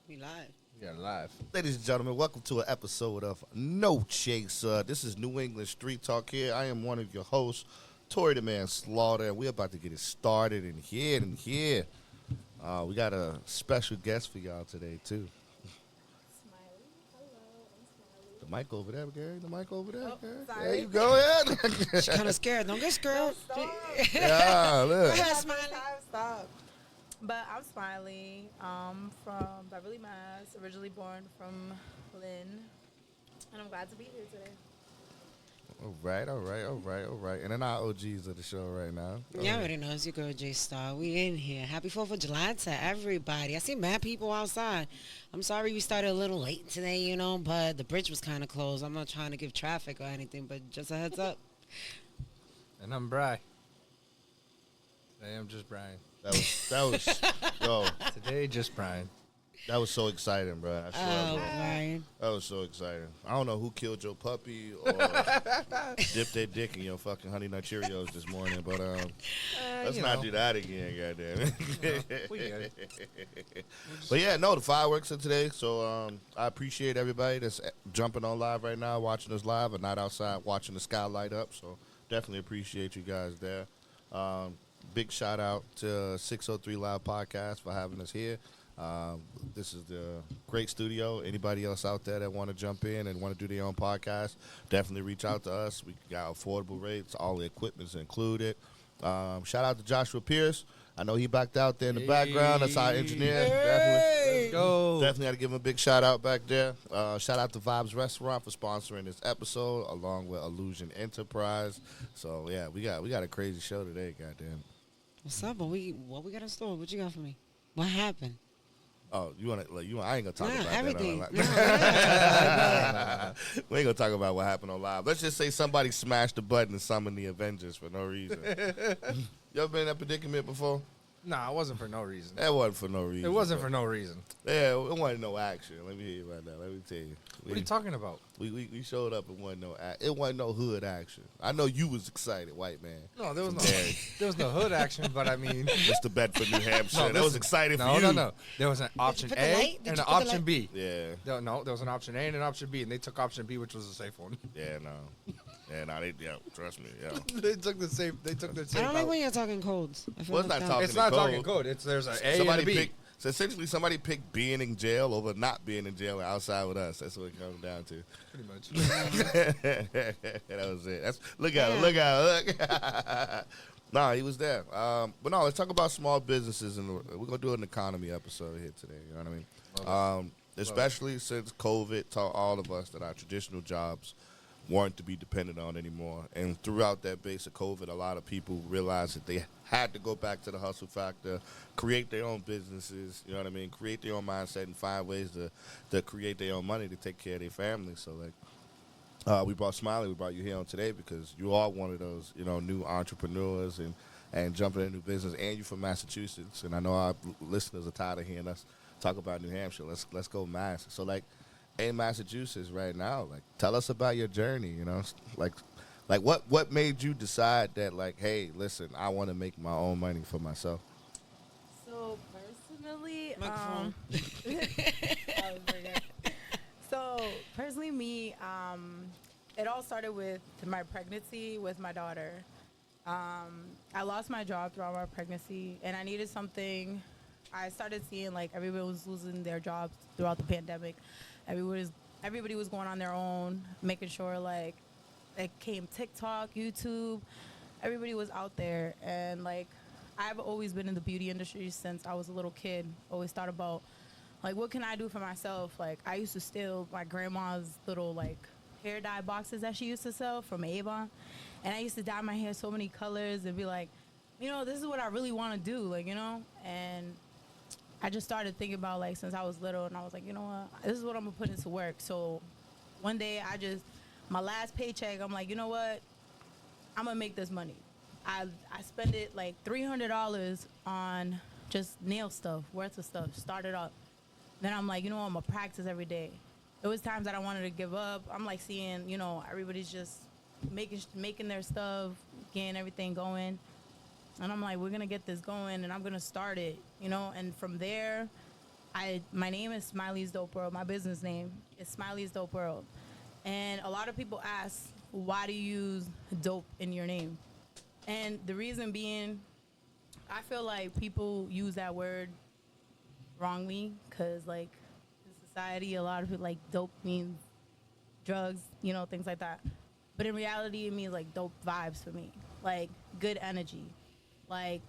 We live. We are live. Ladies and gentlemen, welcome to an episode of No Chaser. This is New England Street Talk here. I am one of your hosts, Tori the Man Slaughter, and we're about to get it started in here. We got a special guest for y'all today, too. Smiley. Hello, I'm Smiley. The mic over there, Gary. The mic over there, Oh, Gary. sorry. There you go, Ed. She's kind of scared. Don't get scared. Stop. Yeah, Go look. ahead, Smiley. Stop. But I'm Smiley. From Beverly, Mass. Originally born from Lynn. And I'm glad to be here today. All right. And then our OGs of the show right now. You already know it's your girl J Star. We in here. Happy 4th of July to everybody. I see mad people outside. I'm sorry we started a little late today, but the bridge was kind of closed. I'm not trying to give traffic or anything, but just a heads up. And I'm Bri. Today I'm just Brian. Yo, Today, just Brian. that was so exciting, bro. I swear, bro. Brian. That was so exciting. I don't know who killed your puppy or dipped their dick in your fucking Honey Nut Cheerios this morning, but let's not do that again, goddamn it. We get it. But yeah, no, the fireworks are today, so I appreciate everybody that's jumping on live right now, watching us live, and not outside watching the sky light up. So definitely appreciate you guys there. Big shout out to 603 Live Podcast for having us here. This is the great studio. Anybody else out there that want to jump in and want to do their own podcast, definitely reach out to us. We got affordable rates. All the equipment's included. Shout out to Joshua Pierce. I know he backed out there in the background. That's our engineer. Let's go. Definitely got to give him a big shout out back there. Shout out to Vibes Restaurant for sponsoring this episode, along with Illusion Enterprise. So yeah, we got a crazy show today. Goddamn. What's up? What we got in store? What you got for me? What happened? Oh, you want to? I ain't gonna talk about everything. that. We ain't gonna talk about what happened on live. Let's just say somebody smashed the button and summoned the Avengers for no reason. You ever been in that predicament before? Nah, it wasn't for no reason. That wasn't for no reason. It wasn't for no reason. Yeah, it wasn't no action. Let me hear you about that. Let me tell you. What are you talking about? We showed up and wasn't no it wasn't no hood action. I know you was excited, white man. No, there was no hood action, but I mean, Mr. Bedford, New Hampshire. No, that was exciting for you. No. There was an option put the A light? Did and you an put the option light? B. Yeah. No, there was an option A and an option B, and they took option B, which was the safe one. Yeah, no. Trust me, yeah. They took the safe. They took the I safe. don't like out. when you're talking codes. I feel Well, it's left not out. talking- It's not code. talking code. There's an A Somebody and a B. picked. So essentially, somebody picked being in jail over not being in jail and outside with us. That's what it comes down to. Pretty much. That was it. Look at it. Nah, he was there. But no, let's talk about small businesses, and we're gonna do an economy episode here today. You know what I mean? Especially since COVID taught all of us that our traditional jobs weren't to be dependent on anymore. And throughout that base of COVID, a lot of people realized that they had to go back to the hustle factor, create their own businesses, you know what I mean, create their own mindset and find ways to create their own money to take care of their families. So, we brought Smiley, we brought you here on today because you are one of those, new entrepreneurs and jumping into new business, and you're from Massachusetts. And I know our listeners are tired of hearing us talk about New Hampshire. Let's go Mass. So, in Massachusetts right now, tell us about your journey, what made you decide that, hey, listen, I want to make my own money for myself? So, personally, Microphone. me, it all started with my pregnancy with my daughter. I lost my job throughout my pregnancy, and I needed something. I started seeing, everybody was losing their jobs throughout the pandemic. Everybody was going on their own, making sure, it came TikTok, YouTube. Everybody was out there. And, I've always been in the beauty industry since I was a little kid. Always thought about, what can I do for myself? I used to steal my grandma's little, hair dye boxes that she used to sell from Avon. And I used to dye my hair so many colors and be like, this is what I really want to do, And I just started thinking about, since I was little, and I was like, you know what, this is what I'm going to put into work. So one day my last paycheck, I'm like, you know what, I'm going to make this money. I spent it $300 on just nail stuff, worth of stuff, started up. Then I'm like, you know what, I'm going to practice every day. There was times that I wanted to give up. I'm seeing, everybody's just making their stuff, getting everything going. And I'm like, we're going to get this going, and I'm going to start it, And from there, I my name is Smiley's Dope World. My business name is Smiley's Dope World. And a lot of people ask, why do you use dope in your name? And the reason being, I feel like people use that word wrongly because, like, in society, a lot of people, like, dope means drugs, you know, things like that. But in reality, it means, like, dope vibes for me, like, good energy. Like,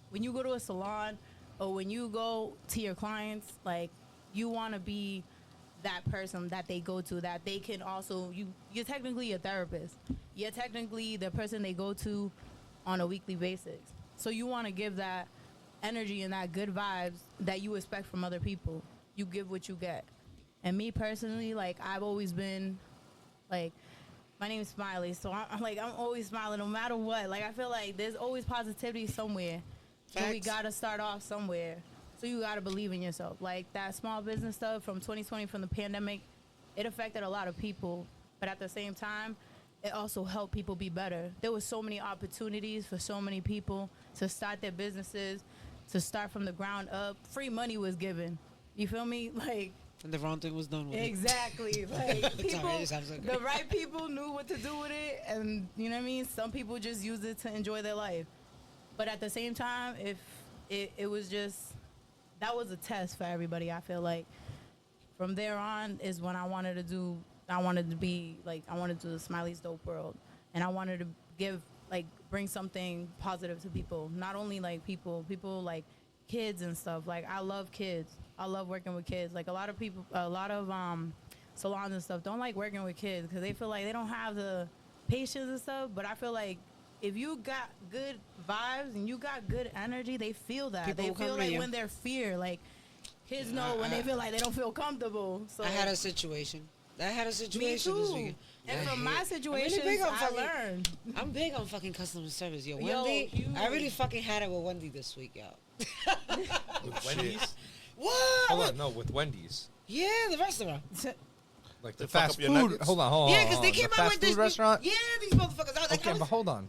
when you go to a salon or when you go to your clients, like, you want to be that person that they go to, that they can also, you're technically a therapist. You're technically the person they go to on a weekly basis. So you want to give that energy and that good vibes that you expect from other people. You give what you get. And me personally, like, I've always been, like, my name is Smiley, so I'm always smiling no matter what. Like, I feel like there's always positivity somewhere. So we got to start off somewhere. So you got to believe in yourself. Like, that small business stuff from 2020, from the pandemic, it affected a lot of people. But at the same time, it also helped people be better. There was so many opportunities for so many people to start their businesses, to start from the ground up. Free money was given. You feel me? Like, And the wrong thing was done with exactly. Like, Sorry, people, it just sounds so the good. right people knew what to do with it, and you know what I mean? Some people just used it to enjoy their life. But at the same time, if it was just, that was a test for everybody, I feel like. From there on is when I wanted to do the Smiley's Dope World. And I wanted to give, like, bring something positive to people. Not only, like, people like kids and stuff. Like, I love kids. I love working with kids. Like, a lot of salons and stuff don't like working with kids because they feel like they don't have the patience and stuff. But I feel like if you got good vibes and you got good energy, they feel that. People They will come feel to like you. when they're fear, like, kids know when they feel like they don't feel comfortable. So I had a situation. me this too. weekend. And I from hate- my I'm really situations, big on I fucking- learned. I'm big on fucking customer service, yo. Yo, Wendy, you- I really fucking had it with Wendy this week, yo. With Wendy's? What? Hold on, no, with Wendy's. Yeah, the restaurant. Like They the fuck fast up your food. nuggets? Hold on. Yeah, because they The came out fast with this food restaurant. Yeah, these motherfuckers. I was like, Okay, but hold on.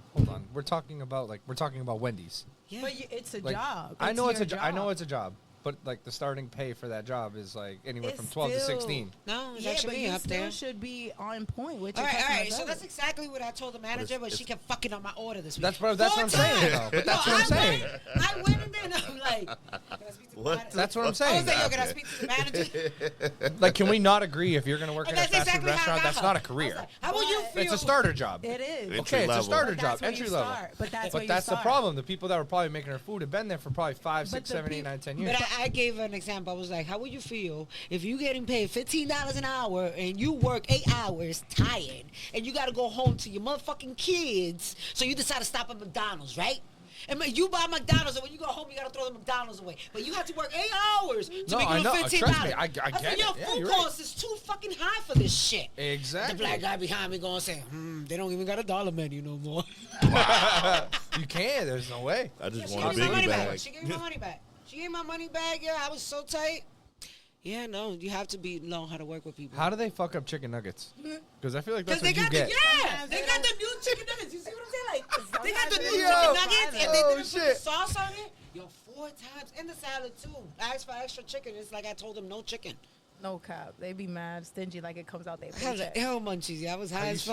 We're talking about Wendy's. yeah. But it's a Like, job. I know it's your a I know it's a job, but like the starting pay for that job is like anywhere It's from 12 to still- 16. No, it's Yeah, actually but me you up still there. should be on point with All your right, customer so service. that's exactly what I told the manager, but she kept fucking up my order this week. That's what I'm saying. Though. But that's what I'm saying. I went in there and I'm like, can I speak to the What? manager? That's what I'm I was saying. like, yo, can I speak to the manager? Like, can we not agree if you're gonna work And at a that's fast exactly food how I restaurant? got That's her. not a I was career. like, how would you But- feel? It's a starter job. It is. Entry Okay, it's a level. starter But job, that's where entry you level. start. But that's where But you that's the start. problem. The people that were probably making her food have been there for probably 5, 6, the 7, 8, peop- 9, 10 years. But I gave her an example. I was like, how would you feel if you getting paid $15 an hour and you work 8 hours tired and you got to go home to your motherfucking kids, so you decide to stop at McDonald's, right? And you buy McDonald's, and when you go home, you gotta throw the McDonald's away. But you have to work 8 hours to No, make I it know. $15. Trust me, I I get said, it. yo, Yeah, food you're right. cost is too fucking high for this shit. Exactly. The black guy behind me going say, they don't even got a dollar menu no more. You can't. There's no way. I just She want a gave me my money biggie back. bag. She gave me my money back. She gave me my money back. Yeah, I was so tight. Yeah, no, you have to know how to work with people. How do they fuck up chicken nuggets? Because I feel like that's Because they what you got get. they got the new chicken nuggets. You see what I'm saying? Like, they got the new Yo, chicken nuggets, and they oh, didn't put shit. the sauce on it. Yo, 4 times, and the salad too. I asked for extra chicken. It's like I told them no chicken. No cap. They be mad, stingy, like it comes out their I was like, paycheck. hell munchies. Yeah, I was high Are as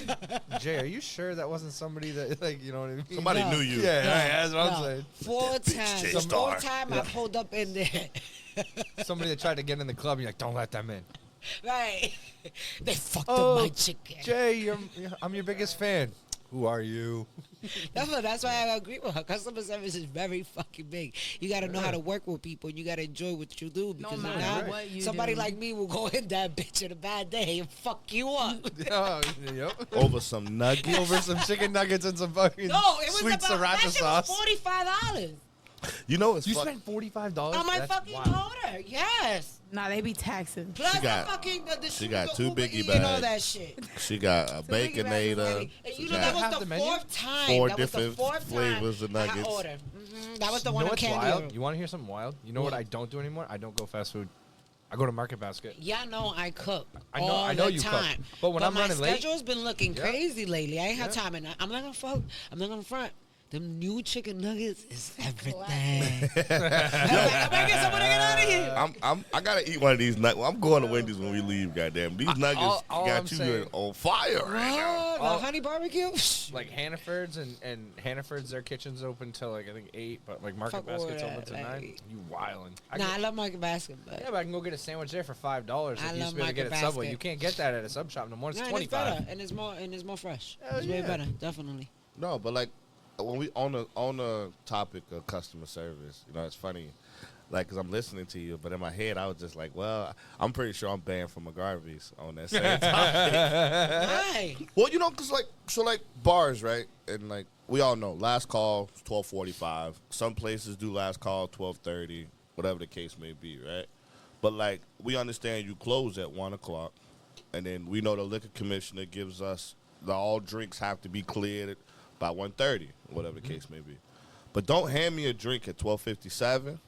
you fuck. Jay, are you sure that wasn't somebody that, like, you know what I mean? Somebody No. knew you. Yeah, No, that's what I'm no. saying. 4 times. Jay The Star. 4th time I pulled up in there. Somebody that tried to get in the club, you're like, don't let them in. Right. They fucked Oh, up my chicken. Jay, I'm your biggest fan. Who are you? That's why I agree with her. Customer service is very fucking big. You got to know how to work with people. You got to enjoy what you do. Because matter if not, what you somebody do. like me will go in that bitch in a bad day and fuck you up. Oh, yep. Over some nuggets. Over some chicken nuggets and some fucking No, it was sweet about sriracha that shit sauce. was $45 You know it's You fuck- spent $45 on my That's fucking wild. order. Yes. Nah, they be taxing. Plus She got- the fucking the she got the 2 Uber biggie Eats and all bags. that shit. She got a The biggie bag was baconator. ready. And She you know got that was Have the the menu? 4th time. 4 That was the different 4th flavors time of I nuggets. ordered. That was the You one know on what's Candy. wild? Road. You want to hear something wild? You know what I don't do anymore? I don't go fast food. I go to Market Basket. Y'all know I cook. I know- all I know the you cook. time. But when I'm my running late- schedule's been looking Yeah. crazy lately. I ain't have Yeah. time, and I'm not gonna fuck. I'm not gonna front. Them new chicken nuggets is everything. I'm like, I better get someone to get out of here. I gotta eat one of these nuggets. I'm going to Wendy's when we leave. Goddamn, these nuggets all got I'm you saying- on fire right now. What? The honey barbecue? Like Hannaford's and Hannaford's, their kitchen's open till like I think 8, but like Market Fuck all Basket's that, open till like- 9. You wildin'. Nah, I love Market Basket, but Yeah, but I can go get a sandwich there for $5. Like I you love used to be able to get Market at Subway. Basket. You can't get that at a sub shop no more. It's nah, and it's 25. better and it's more fresh. Hell It's way yeah. better, definitely. No, but like when we on the topic of customer service, you know, it's funny, like, cause I'm listening to you, but in my head I was just like, well, I'm pretty sure I'm banned from McGarvey's on that same topic. Why? Well, you know, cause like bars, right? And like we all know, last call 12:45. Some places do last call 12:30, whatever the case may be, right? But like we understand you close at 1:00, and then we know the liquor commissioner gives us all drinks have to be cleared by 1:30, whatever the case may be. But don't hand me a drink at 12:57.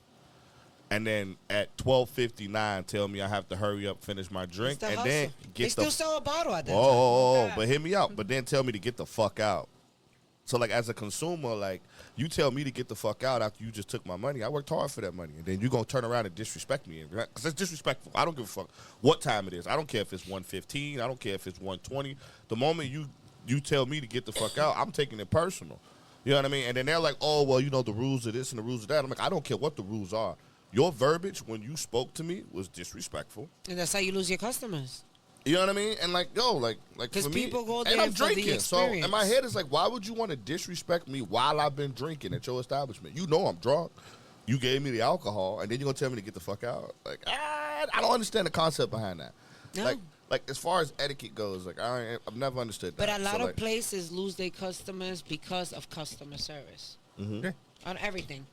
And then at 12:59, tell me I have to hurry up, finish my drink, the and hustle. then They get still the sell a bottle at that time. Oh, but hear me out. But then tell me to get the fuck out. So, like, as a consumer, like, you tell me to get the fuck out after you just took my money. I worked hard for that money. And then you going to turn around and disrespect me. Because it's disrespectful. I don't give a fuck what time it is. I don't care if it's 1:15. I don't care if it's 1:20. The moment you tell me to get the fuck out, I'm taking it personal. You know what I mean? And then they're like, oh, well, you know, the rules of this and the rules of that. I'm like, I don't care what the rules are. Your verbiage when you spoke to me was disrespectful. And that's how you lose your customers. You know what I mean? And like, yo, like 'Cause for me, people go and there I'm for the drinking. So in my experience. head, it's like, why would you want to disrespect me while I've been drinking at your establishment? You know I'm drunk. You gave me the alcohol, and then you're gonna tell me to get the fuck out. Like, I don't understand the concept behind that. No. Like as far as etiquette goes, like I've never understood that. But a lot So, of like, places lose their customers because of customer service. Mm-hmm. Yeah. On everything.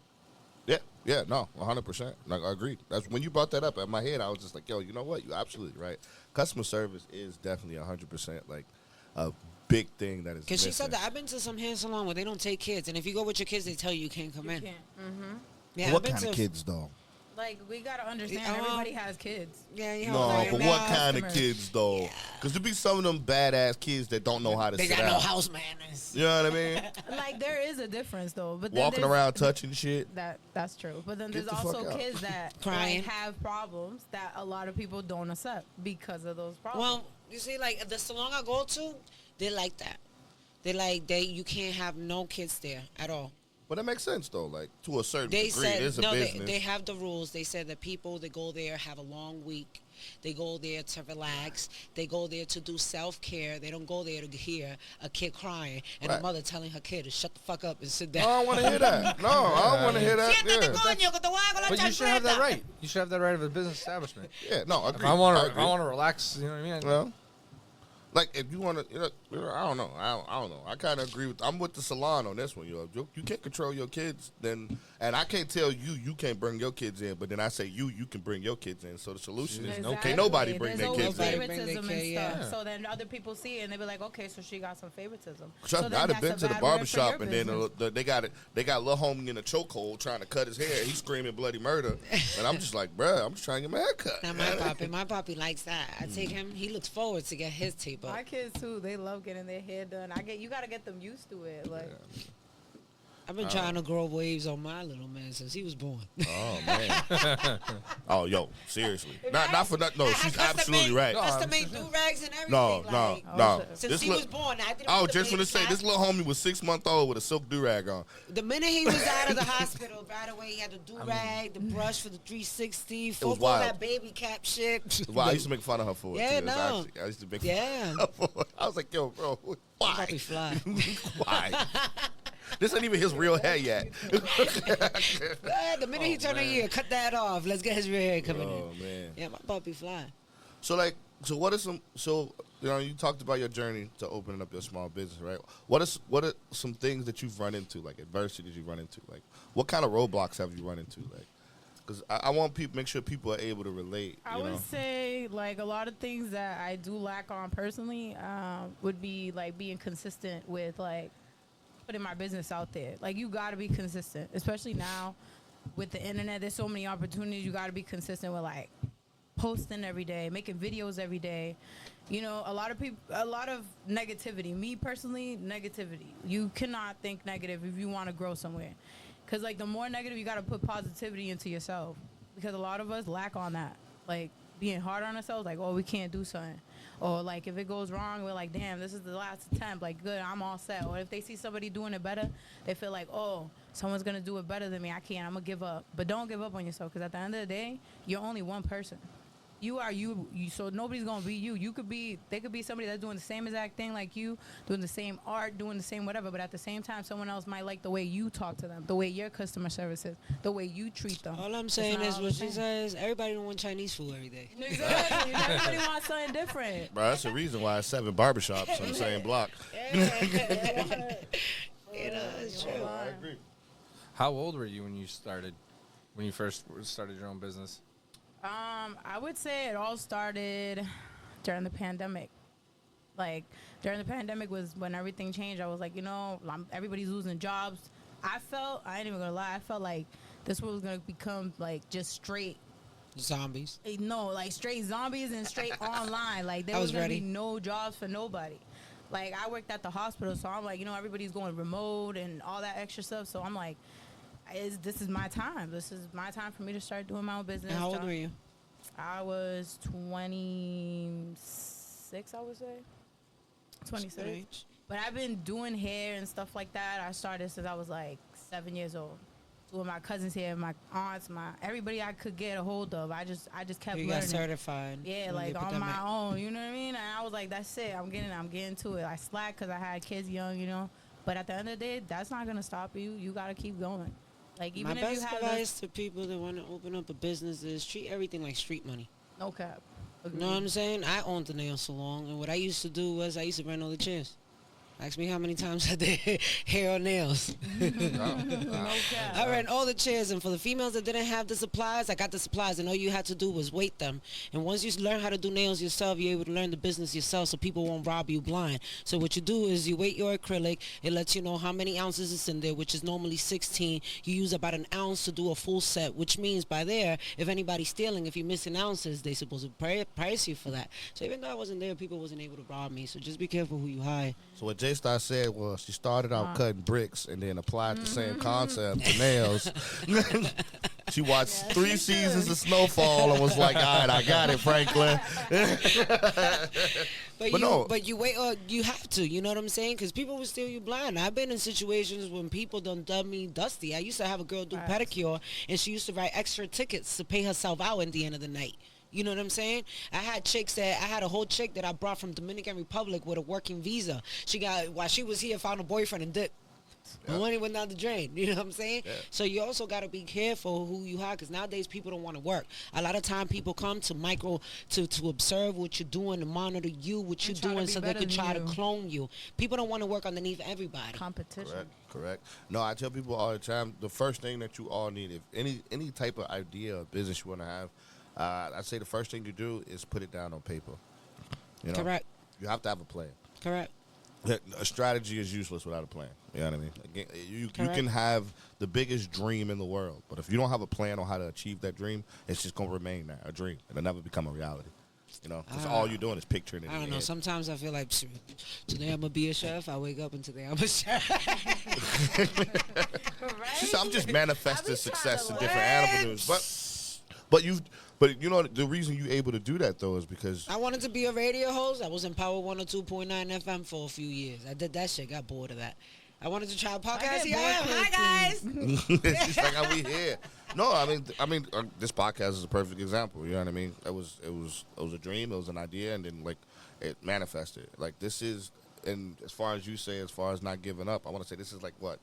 Yeah, no, 100%. Like, I agree. That's when you brought that up in my head. I was just like, yo, you know what? You're absolutely right. Customer service is definitely 100% like a big thing that is. Because she missing. said that I've been to some hair salon where they don't take kids, and if you go with your kids, they tell you can't come in. Can't. Mm-hmm. Yeah, What I've been kind of to- kids though? Like, we got to understand Uh-huh. everybody has kids. Yeah, yeah. No, like but male what kind of customers. kids though? Because there be some of them badass kids that don't know how to They sit got down. no house manners. You know what I mean? Like, there is a difference, though. But then Walking there's- around touching shit. That's true. But then Get there's the also fuck out. kids that Crying. like, have problems that a lot of people don't accept because of those problems. Well, you see, like the salon I go to, they like that. You can't have no kids there at all. But that makes sense though. Like to a certain They degree, said it is a no. business. They have the rules. They said that people that go there have a long week. They go there to relax. They go there to do self-care. They don't go there to hear a kid crying and Right. a mother telling her kid to shut the fuck up and sit I down. don't want to hear that. No, I don't want to hear that. Siéntate, Yeah, coño, que te voy a dar la But you should have that chancleta. right. You should have that right of a business establishment. yeah, no, I If agree. I want agree. to relax, you know what I mean? Well, like if you want to, I don't know. I don't know. I kind of agree with. I'm with the salon on this one. You can't control your kids, then, and I can't tell you can't bring your kids in. But then I say you can bring your kids in. So the solution is no, can't nobody bring There's their always kids Nobody in. bring their favoritism kid, and yeah. stuff. So then other people see it and they be like, okay, so she got some favoritism. Trust so me, I'd have been to the barbershop barbershop and then they got little homie in a chokehold trying to cut his hair. He's screaming bloody murder, and I'm just like, bruh, I'm just trying to get my hair cut. Now my poppy likes that. I take him. He looks forward to get his tape up. My kids too, they love getting their hair done. You got to get them used to it. Like, I've been trying to grow waves on my little man since he was born. Oh man. Oh yo, seriously. Not for nothing. No, I she's custom absolutely made- right. Custom made do rags and everything. No, like, no. Since This he li- was born, I didn't. I was put the just gonna baby say cap. this little homie was 6 months old with a silk do-rag on. The minute he was out of the hospital, right away, he had the do-rag, the brush for the 360, full wild. that baby cap shit. Wow, I used to make fun of her for it. Yeah, too. no. I used to make Yeah. fun of her for it. I was like, yo, bro, why? Puppy fly. Why? This ain't even his real hair yet. Yeah, the minute he turned a year, cut that off. Let's get his real hair coming Oh in. man. Yeah, my puppy fly. So what are some? So you talked about your journey to opening up your small business, right? What are some things that you've run into, like adversity that you've run into? Like, what kind of roadblocks have you run into? Like, because I want people make sure people are able to relate. I would say, like, a lot of things that I do lack on personally would be, like, being consistent with, like, putting my business out there. Like, you got to be consistent, especially now with the internet. There's so many opportunities. You got to be consistent with, like, posting every day, making videos every day. You know, a lot of negativity. Me personally, negativity. You cannot think negative if you want to grow somewhere. Because, like, the more negative, you got to put positivity into yourself. because a lot of us lack on that. Like, being hard on ourselves, like, oh, we can't do something. Or, like, if it goes wrong, we're like, damn, this is the last attempt. Like, good, I'm all set. Or if they see somebody doing it better, they feel like, oh, someone's going to do it better than me. I can't. I'm going to give up. But don't give up on yourself, because at the end of the day, you're only one person. You are you, so nobody's going to be you. They could be somebody that's doing the same exact thing like you, doing the same art, doing the same whatever, but at the same time, someone else might like the way you talk to them, the way your customer service is, the way you treat them. All I'm saying is what she says, everybody don't want Chinese food every day. Exactly. Everybody wants something different. Bro, that's the reason why it's 7 barbershops on the same block. You know, it's true. I agree. How old were you when you first started your own business? I would say it all started during the pandemic. Like, during the pandemic was when everything changed. I was like, everybody's losing jobs. I ain't even gonna lie, I felt like this was gonna become like just straight zombies. No, like straight zombies and straight online. Like, there was gonna be no jobs for nobody. Like, I worked at the hospital, so I'm like, everybody's going remote and all that extra stuff. So I'm like, this is my time. This is my time for me to start doing my own business. And how old were you? I was 26, I would say. 26. But I've been doing hair and stuff like that. I started since I was like 7 years old. Doing my cousins' hair, my aunts, everybody I could get a hold of. I just kept learning. You got certified. Yeah, like on my own. You know what I mean? And I was like, that's it. I'm getting to it. I slacked because I had kids young, But at the end of the day, that's not gonna stop you. You gotta keep going. Like, even my if best you have advice to people that want to open up a business is treat everything like street money. no cap. You know what I'm saying? I owned the nail salon, and what I used to do was I used to rent all the chairs. Ask me how many times I did hair or nails. No cap. I ran all the chairs, and for the females that didn't have the supplies, I got the supplies, and all you had to do was wait them. And once you learn how to do nails yourself, you're able to learn the business yourself, so people won't rob you blind. So what you do is you weight your acrylic. It lets you know how many ounces is in there, which is normally 16. You use about an ounce to do a full set, which means by there, if anybody's stealing, if you're missing ounces, they're supposed to price you for that. So even though I wasn't there, people wasn't able to rob me. So just be careful who you hire. So what J-Star said was she started out cutting bricks and then applied the same concept to nails. She watched 3 seasons of Snowfall and was like, all right, I got it, Franklin. But you wait, you have to, you know what I'm saying? Because people will steal you blind. I've been in situations when people done me dusty. I used to have a girl do pedicure, and she used to write extra tickets to pay herself out at the end of the night. You know what I'm saying? I had a whole chick that I brought from Dominican Republic with a working visa. While she was here, found a boyfriend and dipped. The money went down the drain. You know what I'm saying? Yeah. So you also got to be careful who you hire, because nowadays people don't want to work. A lot of time people come to observe what you're doing, to monitor you, what you're doing, so they can try to clone you. People don't want to work underneath everybody. Competition. Correct. No, I tell people all the time, the first thing that you all need, if any type of idea or business you want to have, I'd say the first thing you do is put it down on paper. Correct. You have to have a plan. Correct. A strategy is useless without a plan. You know what I mean? Again, you can have the biggest dream in the world, but if you don't have a plan on how to achieve that dream, it's just going to remain that, a dream. It'll never become a reality. Because all you're doing is picturing it. I don't know. Sometimes I feel like today I'm going to be a chef. I wake up and today I'm a chef. Right? I'm just manifesting success in different avenues. But the reason you're able to do that, though, is because I wanted to be a radio host. I was in Power 102.9 FM for a few years. I did that shit. Got bored of that. I wanted to try a podcast. Hi, guys. She's like, "Are we here?" No, I mean, this podcast is a perfect example. You know what I mean? It was a dream. It was an idea, and then it manifested. Like, this is, and as far as you say, as far as not giving up, I want to say this is like what?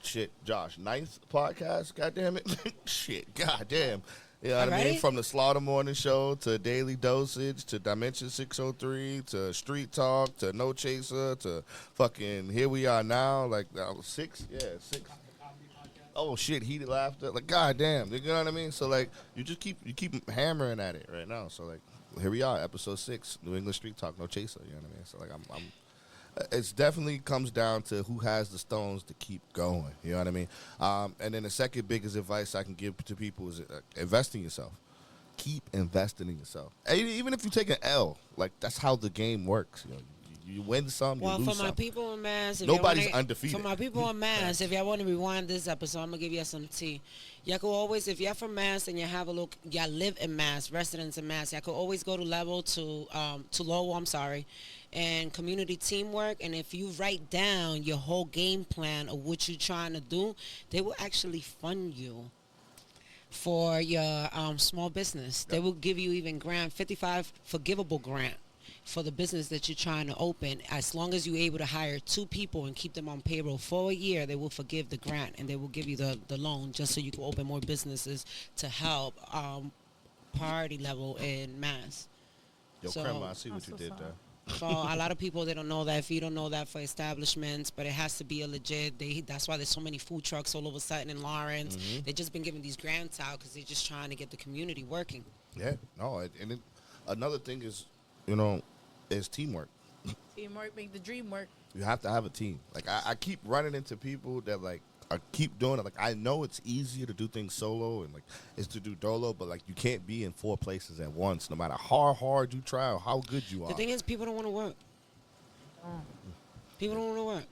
Shit, Josh, 9th podcast. God damn it. Shit, god damn. You know what I mean? From the Slaughter Morning Show to Daily Dosage to Dimension 603 to Street Talk to No Chaser to fucking Here We Are Now. Like, 6? Yeah, 6. Oh, shit, Heated Laughter. Like, goddamn. You know what I mean? So, like, you keep hammering at it right now. So, like, here we are, episode 6, New England Street Talk, No Chaser. You know what I mean? So, like, it definitely comes down to who has the stones to keep going. You know what I mean? And then the second biggest advice I can give to people is invest in yourself. Keep investing in yourself. And even if you take an L, like, that's how the game works. You win some, you Well, lose for my some. people in Mass, if Nobody's y'all wanna, undefeated. For my people in Mass, if y'all want to rewind this episode, I'm gonna give you some tea. Y'all could always, if y'all from Mass and you have a little, y'all live in Mass, residents in Mass, y'all could always go to Lowell, I'm sorry, and community teamwork. And if you write down your whole game plan of what you're trying to do, they will actually fund you for your small business. They will give you even grant, 55 forgivable grant for the business that you're trying to open. As long as you're able to hire 2 people and keep them on payroll for a year, they will forgive the grant and they will give you the loan just so you can open more businesses to help priority level in Mass. Yo, So- Crema, I see what That's you what's did up. there. So a lot of people, they don't know that. If you don't know that for establishments, but it has to be a legit. That's why there's so many food trucks all over Sutton and Lawrence. They've just been giving these grants out because they're just trying to get the community working. Yeah, no, another thing is, is teamwork. Teamwork make the dream work. You have to have a team. Like I keep running into people that like I keep doing it. Like I know it's easier to do things solo and like it's to do dolo, but like you can't be in 4 places at once, no matter how hard you try or how good you are. The thing is, people don't want to work. People don't want to work.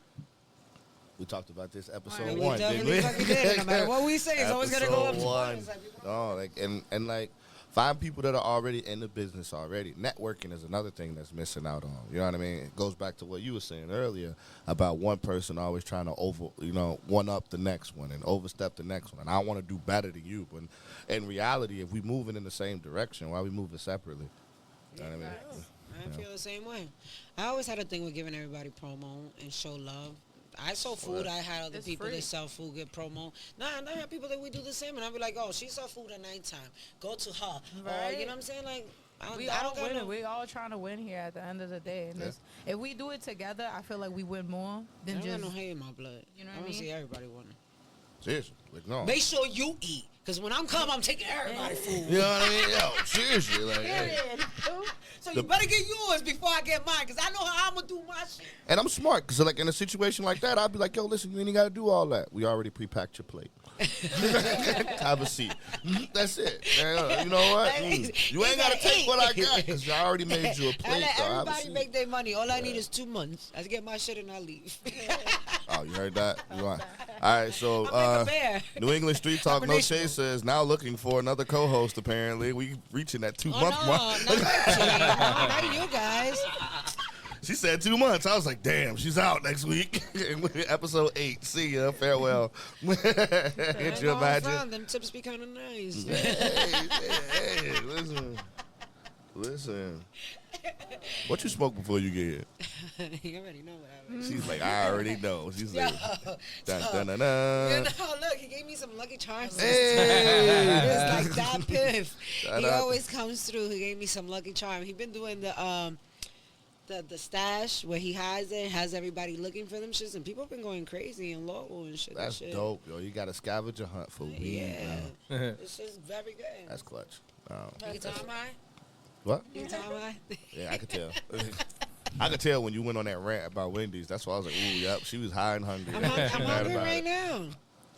We talked about this episode And we 1, didn't definitely we? fucking did. No matter what we say, it's always gonna go up. Episode 1. No, like and like find people that are already in the business already. Networking is another thing that's missing out on. You know what I mean? It goes back to what you were saying earlier about one person always trying to one up the next one and overstep the next one. And I want to do better than you. But in reality, if we moving in the same direction, why are we moving separately? You know what I mean? I feel the same way. I always had a thing with giving everybody promo and show love. I sold food. I had other It's people free. that sell food get promo. And I have people that we do the same, and I'll be like, oh, she sell food at nighttime. Go to her. Or, Right. you know what I'm saying? Like, We I all don't got winning. no. We all trying to win here at the end of the day. And Yeah. if we do it together, I feel like we win more I than don't got just. no hate in my blood. You know I what I want to mean? see everybody winning. Seriously. Like, no. Make sure you eat, because when I'm I'm taking everybody food. You know what I mean? Yo, seriously. Like, hey. So you better get yours before I get mine, because I know how I'm going to do my shit. And I'm smart, because like in a situation like that, I'd be like, yo, listen, you ain't got to do all that. We already pre-packed your plate. Have a seat. That's it. You know what? You ain't got to take what I got, because I already made you a I plate. let So have a everybody seat. make their money. All I need is 2 months. I get my shit and I leave. Oh, you heard that? You want? All right, so I'm like a bear. New England Street Talk No Combination. Chase says now looking for another co-host. Apparently, we reaching that 2 month Oh, mark. no, not you guys. She said 2 months. I was like, damn, she's out next week. Episode 8. See ya. Farewell. Can't you imagine? Them tips be kind of nice. Hey, listen. What you smoke before you get here? You already know what happened. She's like, I already know. She's like, Yo, dun, so- dun, dun, You dun. know, look, he gave me some Lucky Charms. Hey. It's like that piff. Shout He out. always comes through. He gave me some Lucky Charm. He been doing the stash where he hides it, has everybody looking for them shits, and people been going crazy in Lowell and shit. That's that shit. dope, yo. You got a scavenger hunt for weed. Yeah, man. it's just very good. That's clutch. You can tell mine. What? You can tell mine. Yeah, I could tell. I could tell when you went on that rant about Wendy's. That's why I was like, ooh, yep, she was high and hungry. I'm Mad hungry about right it. now.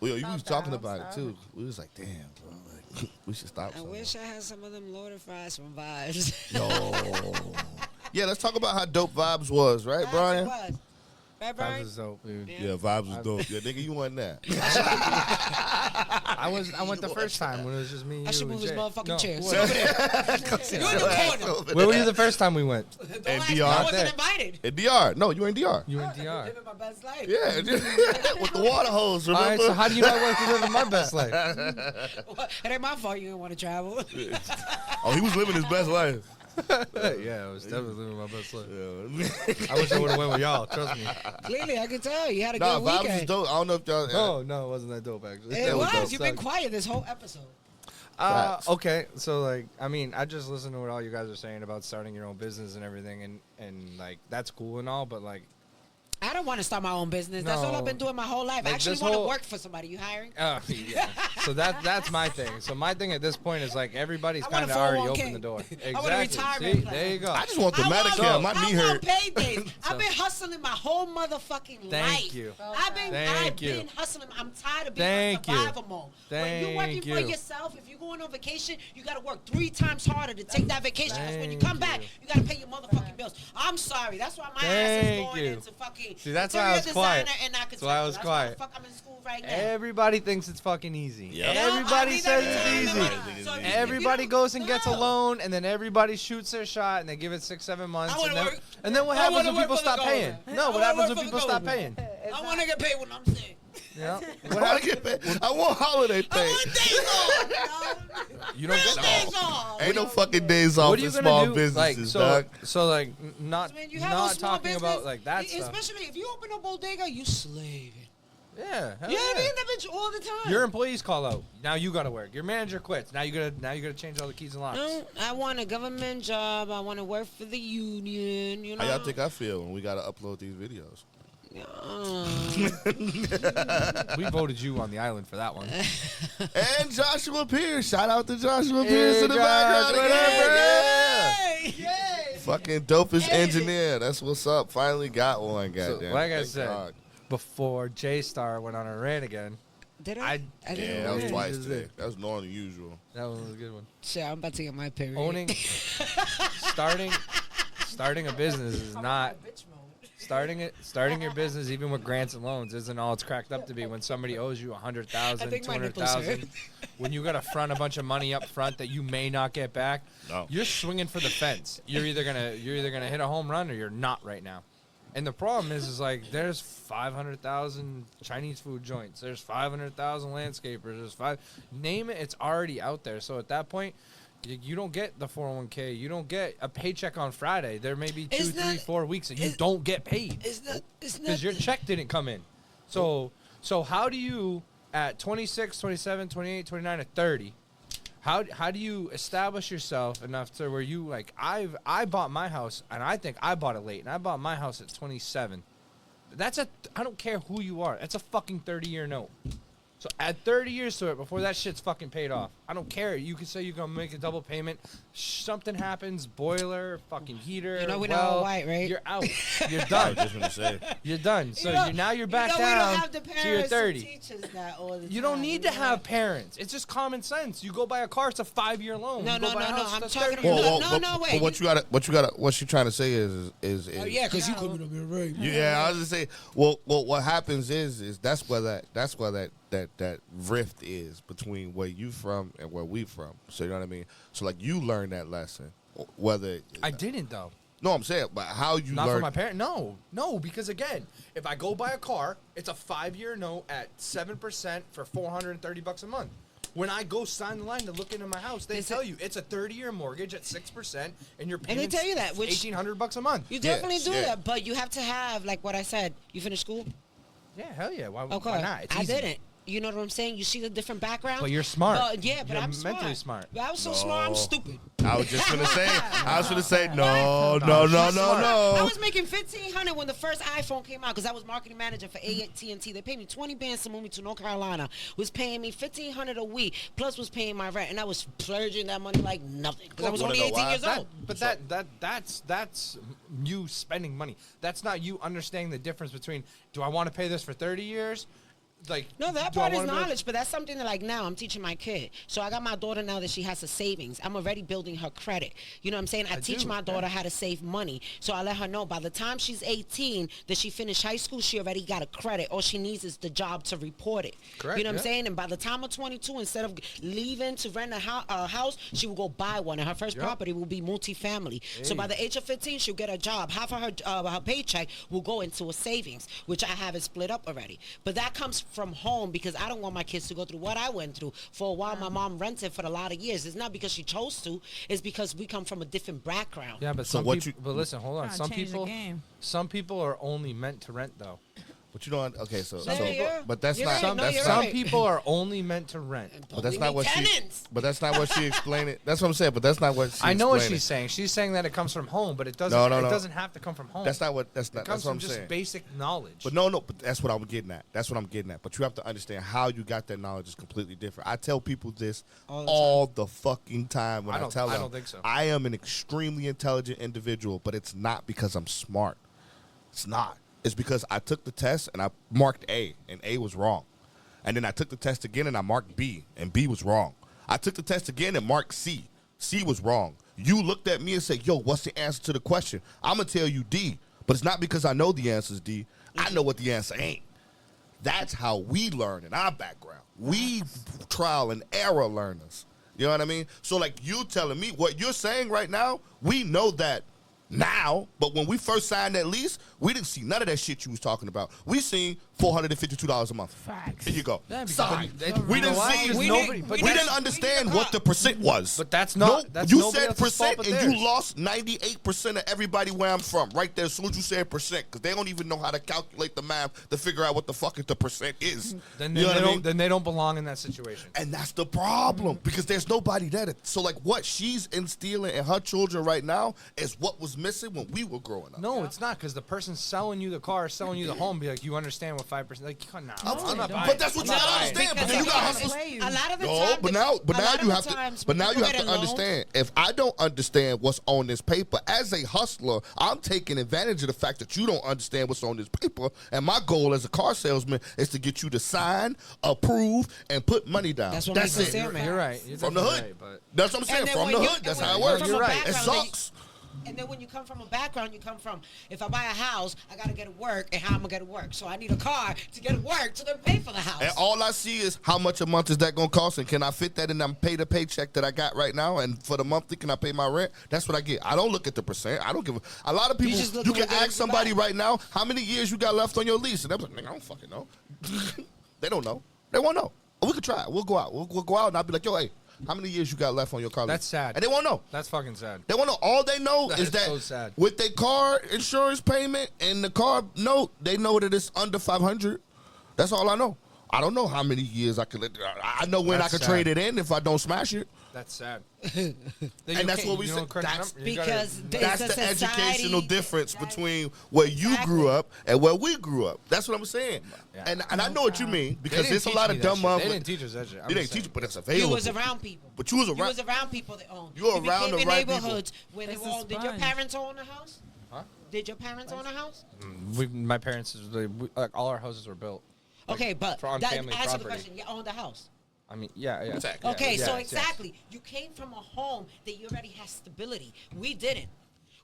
Well, yo, you Stop was that, talking I'm about it, sorry. too. We was like, damn, bro. Like, we should stop I something. wish I had some of them loaded fries from Vibes. Yo. Yeah, let's talk about how dope Vibes was, right, Brian? Right, That Brian? was dope, dude. Yeah. Yeah, Vibes was dope. Yeah, nigga, you won that. I went the first time when it was just me and I you should and move his Jay. motherfucking No, chair. what? Sit over there. You in the corner. Where were you the first time we went? Don't And ask me, DR. I wasn't There. invited. In DR. No, you were in DR. You in I'm DR. living my best life. Yeah, with the water hose, All remember? right, so how do you not want to live my best life? It ain't my fault you didn't want to travel. Oh, he was living his best life. Yeah, I was definitely living my best life. Yeah. I wish I would have went with y'all. Trust me. Clearly, I can tell you had a Nah, good Vibes was weekend. dope. I don't know if y'all... No, it wasn't that dope actually. It That was was. dope. You've been quiet this whole episode. Facts. Okay, so like, I mean, I just listened to what all you guys are saying about starting your own business and everything, and like that's cool and all, but like, I don't want to start my own business. That's all No. I've been doing my whole life. I Like, actually this want to whole- work for somebody. You hiring? Yeah. So that's my thing. So my thing at this point is like everybody's I want kind a of already 401k. opened the door. Exactly. I want a retirement See, plan. there you go. I just want the I want- Medicare. My knee I hurt. want paydays. I've been hustling my whole motherfucking Thank life. you. I've been Thank you. hustling. I'm tired of being Thank on you. survival mode. When you're working Thank for you. yourself, if you're going on vacation, you got to work 3 times harder to take that vacation. Because when you Thank come back, you. you got to pay your motherfucking bills. I'm sorry. That's why my ass Thank is going you. into fucking See, that's why I was interior quiet. designer and That's why I was architecture. quiet. That's why the fuck I'm in school right now. Everybody thinks it's fucking easy. Yep. Everybody says it's every easy. time. Everybody So thinks if it's you Everybody don't- goes and gets a No. loan, and then everybody shoots their shot, and they give it 6-7 months, I wanna and then, work- and then what I happens wanna when work people for the stop paying? government. No, I what wanna happens work when for people the stop government. paying? I want to get paid when I'm sick. You know? I want to get paid. I want holiday I pay. want days off. You don't Real get days no. off. Ain't no fucking days off What are for you small gonna do? businesses, Like dog. so like not When you have not a small talking business, about like that stuff. especially if you open a bodega, you slaving. Yeah, hell You know what I yeah. mean? That bitch all the time. Your employees call out. Now you gotta work. Your manager quits. Now you gotta change all the keys and locks. No, I want a government job. I want to work for the union. You know. How y'all think I feel when we got to upload these videos? We voted you on the island for that one. And Joshua Pierce. Shout out to Joshua Pierce Hey, in the Josh, background. what again. up, bro? Yeah. Fucking dopest engineer. That's what's up. Finally got one, So, goddamn. like I Thank said, God. before J-Star went on a rant again, Did I- I didn't Yeah, know that was that. twice Just today. it. That was more than usual. that one was a good one. Shit, I'm about to get my period. Owning, starting a business is not starting your business even with grants and loans isn't all it's cracked up to be. When somebody owes you 100,000, I think my nipples 200,000, when you got to front a bunch of money up front that you may not get back, No. you're swinging for the fence. You're either gonna hit a home run or you're not right now. And the problem is like there's 500,000 Chinese food joints. There's 500,000 landscapers. Name it. It's already out there. So at that point, you don't get the 401k. You don't get a paycheck on Friday. There may be 2, It's 3, not- 4 weeks that you it's- don't get paid It's not. because your check didn't come in. So how do you at 26, 27, 28, 29, or 30? How do you establish yourself enough to where you like I bought my house and I think I bought it late and I bought my house at 27. I don't care who you are. That's a fucking 30-year note. So add 30 years to it before that shit's fucking paid off. I don't care. You can say you're gonna make a double payment. Something happens, boiler, fucking heater. You know we're well, not all white, right? You're out. You're I done. was just gonna say. You're done. So now you're back we don't down have the to your parents to 30. teach us that all the You don't time, need you to know? have parents. It's just common sense. You go buy a car, it's a 5-year loan. No, You go no, buy a no, no. house, I'm that's talking 30 years. about- No, wait. But what you trying to say is Oh, yeah, because you coming up here right. yeah. I was just say, well, what happens is that's where that rift is between where you from and where we from. So you know what I mean. So like you learned that lesson, whether I didn't though. no, I'm saying, but how you Not learned. for my parent. No, because again, if I go buy a car, it's a 5-year note at 7% for $430 a month. When I go sign the line to look into my house, they tell you it's a 30-year mortgage at 6%, and you're paying tell you that, which- $1,800 a month. You definitely do yeah. that, but you have to have, like what I said, you finished school? Yeah, hell yeah. Why Okay. not? It's I easy. didn't. You know what I'm saying? You see the different backgrounds? But you're smart. Yeah, but You're I'm mentally smart. But I was so smart, I'm stupid. I was just gonna say. No. I was making $1,500 when the first iPhone came out because I was marketing manager for AT&T. They paid me 20 bands to move me to North Carolina. Was paying me $1,500 a week, plus was paying my rent, and I was splurging that money like nothing because I was Wanna only know 18 why? years old. That's you spending money. That's not you understanding the difference between do I want to pay this for 30 years? Like No, that do I part is wanna do it- knowledge, but that's something that, like, now I'm teaching my kid. So I got my daughter now that she has a savings. I'm already building her credit. You know what I'm saying? I teach do, my yeah. daughter how to save money. So I let her know by the time she's 18 that she finished high school, she already got a credit. All she needs is the job to report it. Correct, You know what I'm yeah. saying? And by the time of 22, instead of leaving to rent a house, she will go buy one. And her first Yep. property will be multifamily. So by the age of 15, she'll get a job. Half of her paycheck will go into a savings, which I have it split up already. But that comes from home because I don't want my kids to go through what I went through. For a while, my mom rented for a lot of years. It's not because she chose to. It's because we come from a different background. Yeah, but So some what people. But listen, hold on. Gotta Some change the people. game. Some people are only meant to rent though. But you don't. Okay, so Yeah. but that's You're not. right. No, That's you're not. Some right. people are only meant to rent. But that's We not need what she. tenants. But that's not what she explained it. That's what I'm saying. But that's not what she. I know what explained she's it. saying. She's saying that it comes from home, but it doesn't. No. It doesn't have to come from home. That's not what. That's It not. comes That's what from I'm just saying. basic knowledge. But no. But that's what I'm getting at. That's what I'm getting at. But you have to understand how you got that knowledge is completely different. I tell people this all the fucking time when I tell them. I don't think so. I am an extremely intelligent individual, but it's not because I'm smart. It's not. It's because I took the test and I marked A, and A was wrong. And then I took the test again and I marked B, and B was wrong. I took the test again and marked C. C was wrong. You looked at me and said, yo, what's the answer to the question? I'm going to tell you D, but it's not because I know the answer is D. I know what the answer ain't. That's how we learn in our background. We trial and error learners. You know what I mean? So like you telling me what you're saying right now, we know that now, but when we first signed that lease, we didn't see none of that shit you was talking about. We seen $452 a month. Facts. Here you go. Yeah, because Sorry. you We know didn't why? see. Because We nobody- didn't, but we that's- didn't understand what the percent was. But that's not- No, that's you nobody said else's fault percent, but and theirs. you lost 98% of everybody where I'm from. Right there, as soon as you said percent, because they don't even know how to calculate the math to figure out what the fuck the percent is. Then, you know what I mean? then they don't belong in that situation. And that's the problem because there's nobody there. So like what she's instilling in her children right now is what was missing when we were growing up. No, it's not, because the person selling you the car, selling you the home, be like, you understand what 5%? Like, nah, I'm not buying But that's what it. you I'm gotta not buying it. understand. But then you got hustlers. A lot of the No, time, but now you have to. But now you have to understand. understand. If I don't understand what's on this paper, as a hustler, I'm taking advantage of the fact that you don't understand what's on this paper. And my goal as a car salesman is to get you to sign, approve, and put money down. That's what That's makes it. it fair. You're right. You're From the definitely hood. right, but That's what I'm saying. And then From when the you- hood. That's and how it when you works. come from a You're right. It background that you- sucks. And then when you come from a background, you come from, if I buy a house, I got to get to work, and how am I going to work? So I need a car to get to work to then pay for the house. And all I see is how much a month is that going to cost, and can I fit that in and pay the paycheck that I got right now, and for the monthly, can I pay my rent? That's what I get. I don't look at the percent. I don't give a lot of people, just look you at can what they ask somebody buy. right now, how many years you got left on your lease? And they're like, nigga, I don't fucking know. They don't know. They won't know. We could try it. We'll go out. We'll go out, and I'll be like, yo, hey, how many years you got left on your car lease? That's sad. And they won't know. that's fucking sad. They want to. All they know That is is that so sad. with their car insurance payment and the car note, they know that it's under 500. That's all I know. I don't know how many years I could. I know when That's I could sad. trade it in if I don't smash it. That's sad. And that's what we said. Because That's the the society- educational difference between where you grew up and where we grew up. That's what I'm saying. Yeah. And I know what you mean because there's a lot of dumb They motherfuckers. didn't teach us that shit. They didn't teach it, but it's You available. was around people. But you was You around. was around people that owned. You were around became the in right people. neighborhoods when they It's were a all. Did your sponge. parents own a house? Huh? Did your parents own a house? My parents, like, all our houses were built. Like, Okay, but for on that, family answer the property. question. You owned a house. I mean, yeah. Exactly. Okay, Yeah, so yes, exactly. You came from a home that you already had stability. We didn't.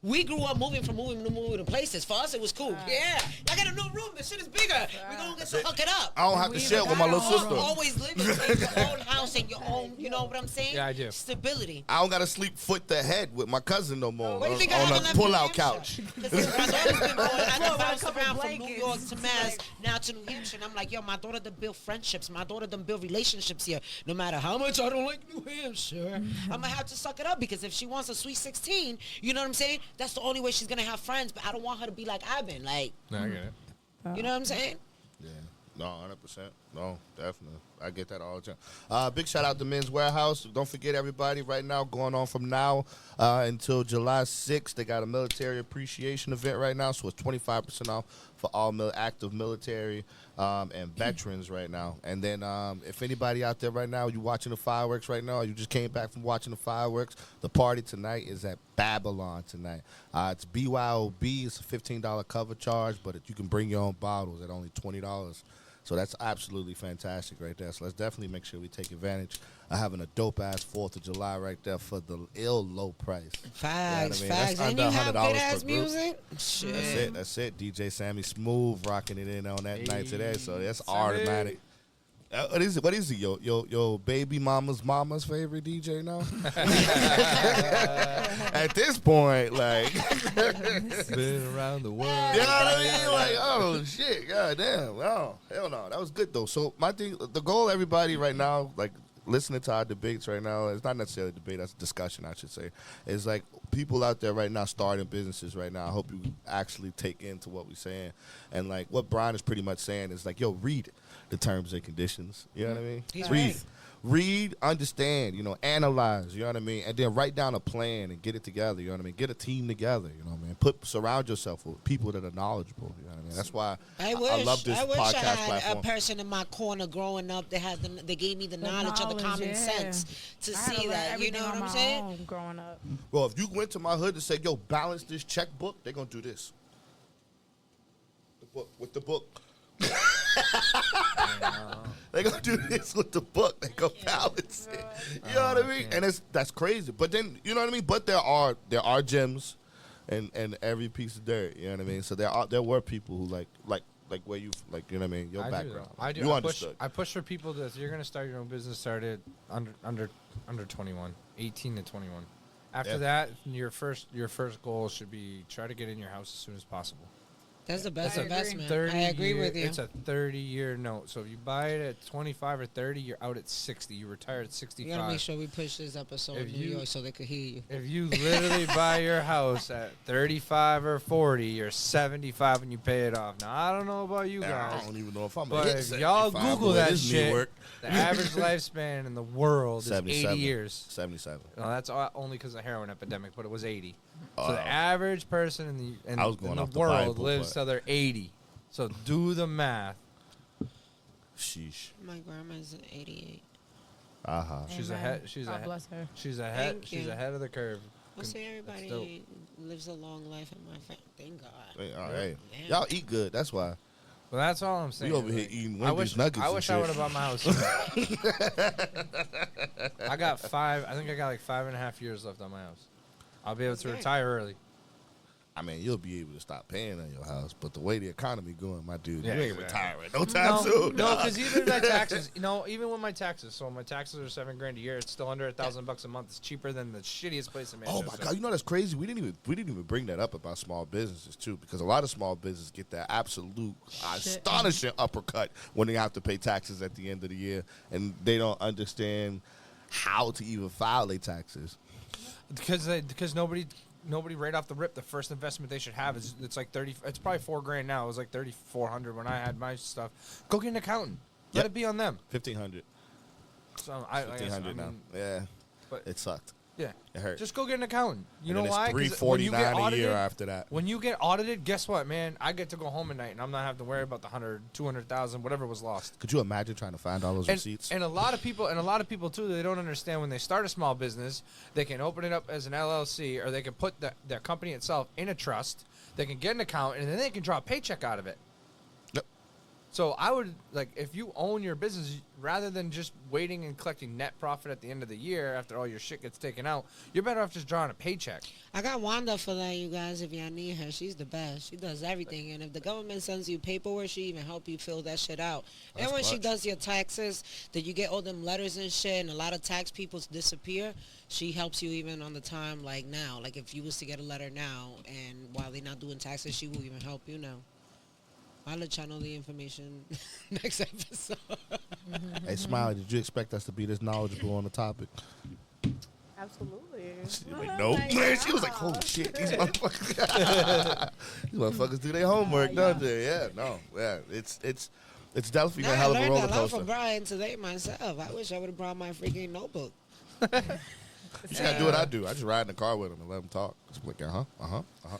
We grew up moving to places. For us, it was cool. Yeah, I got a new room. The shit is bigger. We're gonna get to hook it up. I don't have to We share even with my got little our own sister. Always living in your own house and your own. You know what I'm saying? Yeah, I do. Stability. I don't got to sleep foot to head with my cousin no more What do you think I on have a on that New pull-out Hampshire? couch. Because my daughter's been going, I done bounced couple around from New blankets. York to Mass, now to New Hampshire, and I'm like, yo, my daughter done build friendships. My daughter done build relationships here. No matter how much I don't like New Hampshire, I'm going to have to suck it up because if she wants a sweet 16, you know what I'm saying? That's the only way she's going to have friends, but I don't want her to be like I've been. Like, No, I get it. you know what I'm saying? Yeah. No, 100%. No, definitely. I get that all the time. Big shout out to Men's Warehouse. Don't forget, everybody, right now, going on from now until July 6th, they got a military appreciation event right now, so it's 25% off for all active military and veterans right now. And then if anybody out there right now, you watching the fireworks right now, or you just came back from watching the fireworks, the party tonight is at Babylon tonight. It's BYOB. It's a $15 cover charge, but you can bring your own bottles at only $20. So that's absolutely fantastic right there. So let's definitely make sure we take advantage of having a dope-ass 4th of July right there for the low price. Facts, You know what I mean? facts. That's And under you have $100 per good-ass group. music? Shit. That's it. DJ Sammy Smooth rocking it in on that night today. So that's Sammy. automatic. What is it? What is it? Your baby mama's favorite DJ now? At this point, like, Been around the world. you know what I mean? Like, oh shit, god damn, oh hell no, that was good though. So my thing, the goal, everybody right now, like, listening to our debates right now, it's not necessarily a debate, that's a discussion, I should say. It's like people out there right now starting businesses right now. I hope you actually take into what we're saying. And like what Brian is pretty much saying is like, yo, read the terms and conditions. You know what I mean? He's read. right. Read, understand, analyze, you know what I mean? And then write down a plan and get it together, you know what I mean? Get a team together, you know what I mean? Surround yourself with people that are knowledgeable, you know what I mean? That's why I love this podcast I had platform. a person in my corner growing up that had they gave me the knowledge or the common sense to I had see learn that. You everything know what on I'm my saying? own growing up. Well, if you went to my hood and said, yo, balance this checkbook, they're going to do this. The book, with the book. They gonna do this with the book. They gonna balance it. You know what I mean? And that's crazy. But then you know what I mean. But there are gems, and every piece of dirt. You know what I mean. So there were people who like where you like, you know what I mean. Your background. I do. You I understood. I push for people that you're gonna start your own business. Started under 21, 18 to 21. After that, your first goal should be try to get in your house as soon as possible. That's the best I agree. investment. I agree with you. It's a 30-year note. So if you buy it at 25 or 30, you're out at 60. You retire at 65. You gotta make sure we push this episode in New York so they could hear you. If you literally buy your house at 35 or 40, you're 75 when you pay it off. Now, I don't know about you guys, I don't even know if I'm. but hit if y'all 75 Google the way that this knee shit, work. the average lifespan in the world is 77. 80 years. 77. No, that's only because of the heroin epidemic, but it was 80. So the average person in I was going the off the world Bible, lives but- till they're 80. So do the math. Sheesh. My grandma's 88. She's Amen. ahead. She's God ahead. bless her. She's ahead. Thank She's you. ahead of the curve. I say dope. everybody lives a long life in my family. Thank God. Hey, all right. Damn. Y'all eat good. That's why. Well, that's all I'm saying. We over here Like, eating I Wendy's wish, nuggets I and wish I shit. would have bought my house. I got 5. I think I got like 5.5 years left on my house. I'll be able to Okay. retire early. I mean, you'll be able to stop paying on your house, but the way the economy going, my dude, Yeah, you ain't exactly. retiring no time soon. No, because even my taxes, even with my taxes, so my taxes are $7,000 a year. It's still under $1,000 a month. It's cheaper than the shittiest place in Oh Manchester. my God, you know that's crazy. We didn't even bring that up about small businesses too, because a lot of small businesses get that absolute astonishing uppercut when they have to pay taxes at the end of the year, and they don't understand how to even file their taxes. Because nobody right off the rip, the first investment they should have is it's like 30. It's probably $4,000 now. It was like 3,400 when I had my stuff. Go get an accountant. Let Yep. it be on them. 1,500. So I 1,500 now. Yeah, but it sucked. yeah, It hurt. just go get an accountant. You And know then why? it's 'Cause when you get $349 a year audited- after that. When you get audited, guess what, man? I get to go home at night, and I'm not having to worry about the 100, 200,000, whatever was lost. Could you imagine trying to find all those receipts? And a lot of people too, they don't understand when they start a small business, they can open it up as an LLC, or they can put their company itself in a trust. They can get an account, and then they can draw a paycheck out of it. Yep. So I would if you own your business, rather than just waiting and collecting net profit at the end of the year after all your shit gets taken out, you're better off just drawing a paycheck. I got Wanda for that, you guys. If y'all need her, she's the best. She does everything. And if the government sends you paperwork, she even help you fill that shit out. That's And when she clutch. does your taxes, that you get all them letters and shit, and a lot of tax people disappear, she helps you even on the time like now. Like if you was to get a letter now, and while they're not doing taxes, she will even help you now. I'll let y'all know the information next episode. Hey, Smiley, did you expect us to be this knowledgeable on the topic? Absolutely. She was Oh like, nope. my Man, she was like, God. holy shit, these motherfuckers. These motherfuckers do their homework, don't they? Yeah, no. Yeah, it's definitely Nah, a I hell of a learned roller a lot coaster. from Brian today myself. I wish I would have brought my freaking notebook. You just gotta do what I do. I just ride in the car with them and let them talk. Just like,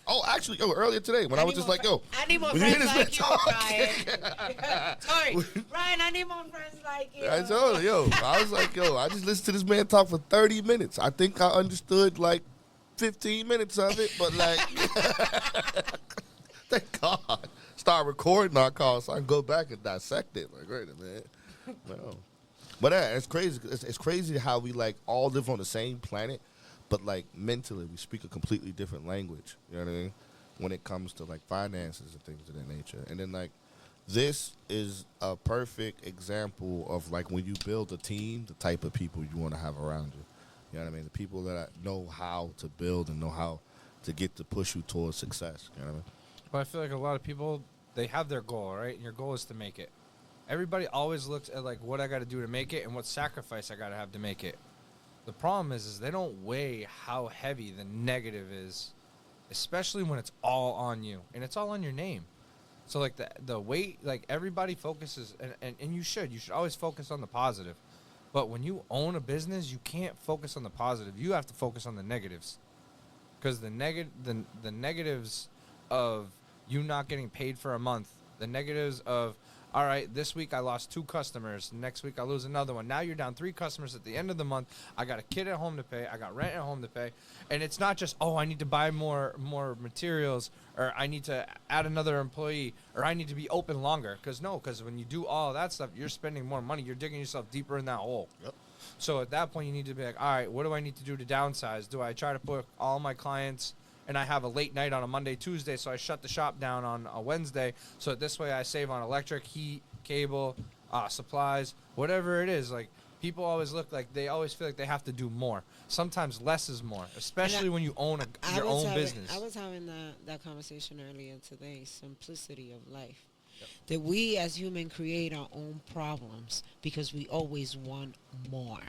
Oh, actually, earlier today when I was just like, I need more when you hear friends this like man you, talk- Brian. Sorry, Brian, I need more friends like you. I told her, I was like, I just listened to this man talk for 30 minutes. I think I understood like 15 minutes of it, but like, thank God. Start recording our call so I can go back and dissect it. Like, wait a minute. No. But it's crazy. It's crazy how we like all live on the same planet, but like mentally we speak a completely different language. You know what I mean? When it comes to like finances and things of that nature. And then like this is a perfect example of like when you build a team, the type of people you want to have around you. You know what I mean? The people that know how to build and know how to get to push you towards success. You know what I mean? But I feel like a lot of people, they have their goal, right? And your goal is to make it. Everybody always looks at like what I got to do to make it and what sacrifice I got to have to make it. The problem is they don't weigh how heavy the negative is, especially when it's all on you and it's all on your name. So like the weight, like everybody focuses, and you should always focus on the positive. But when you own a business, you can't focus on the positive. You have to focus on the negatives, because the negatives of you not getting paid for a month, the negatives of, all right, this week I lost 2 customers. Next week I lose another one. Now you're down 3 customers at the end of the month. I got a kid at home to pay. I got rent at home to pay. And it's not just, oh, I need to buy more materials, or I need to add another employee, or I need to be open longer. Because when you do all of that stuff, you're spending more money. You're digging yourself deeper in that hole. Yep. So at that point, you need to be like, all right, what do I need to do to downsize? Do I try to put all my clients, and I have a late night on a Monday, Tuesday, so I shut the shop down on a Wednesday, so this way I save on electric, heat, cable, supplies, whatever it is. Like, people always look like they always feel like they have to do more. Sometimes less is more, especially when you own your own business. I was having that conversation earlier today, simplicity of life. Yep. That we as human create our own problems because we always want more.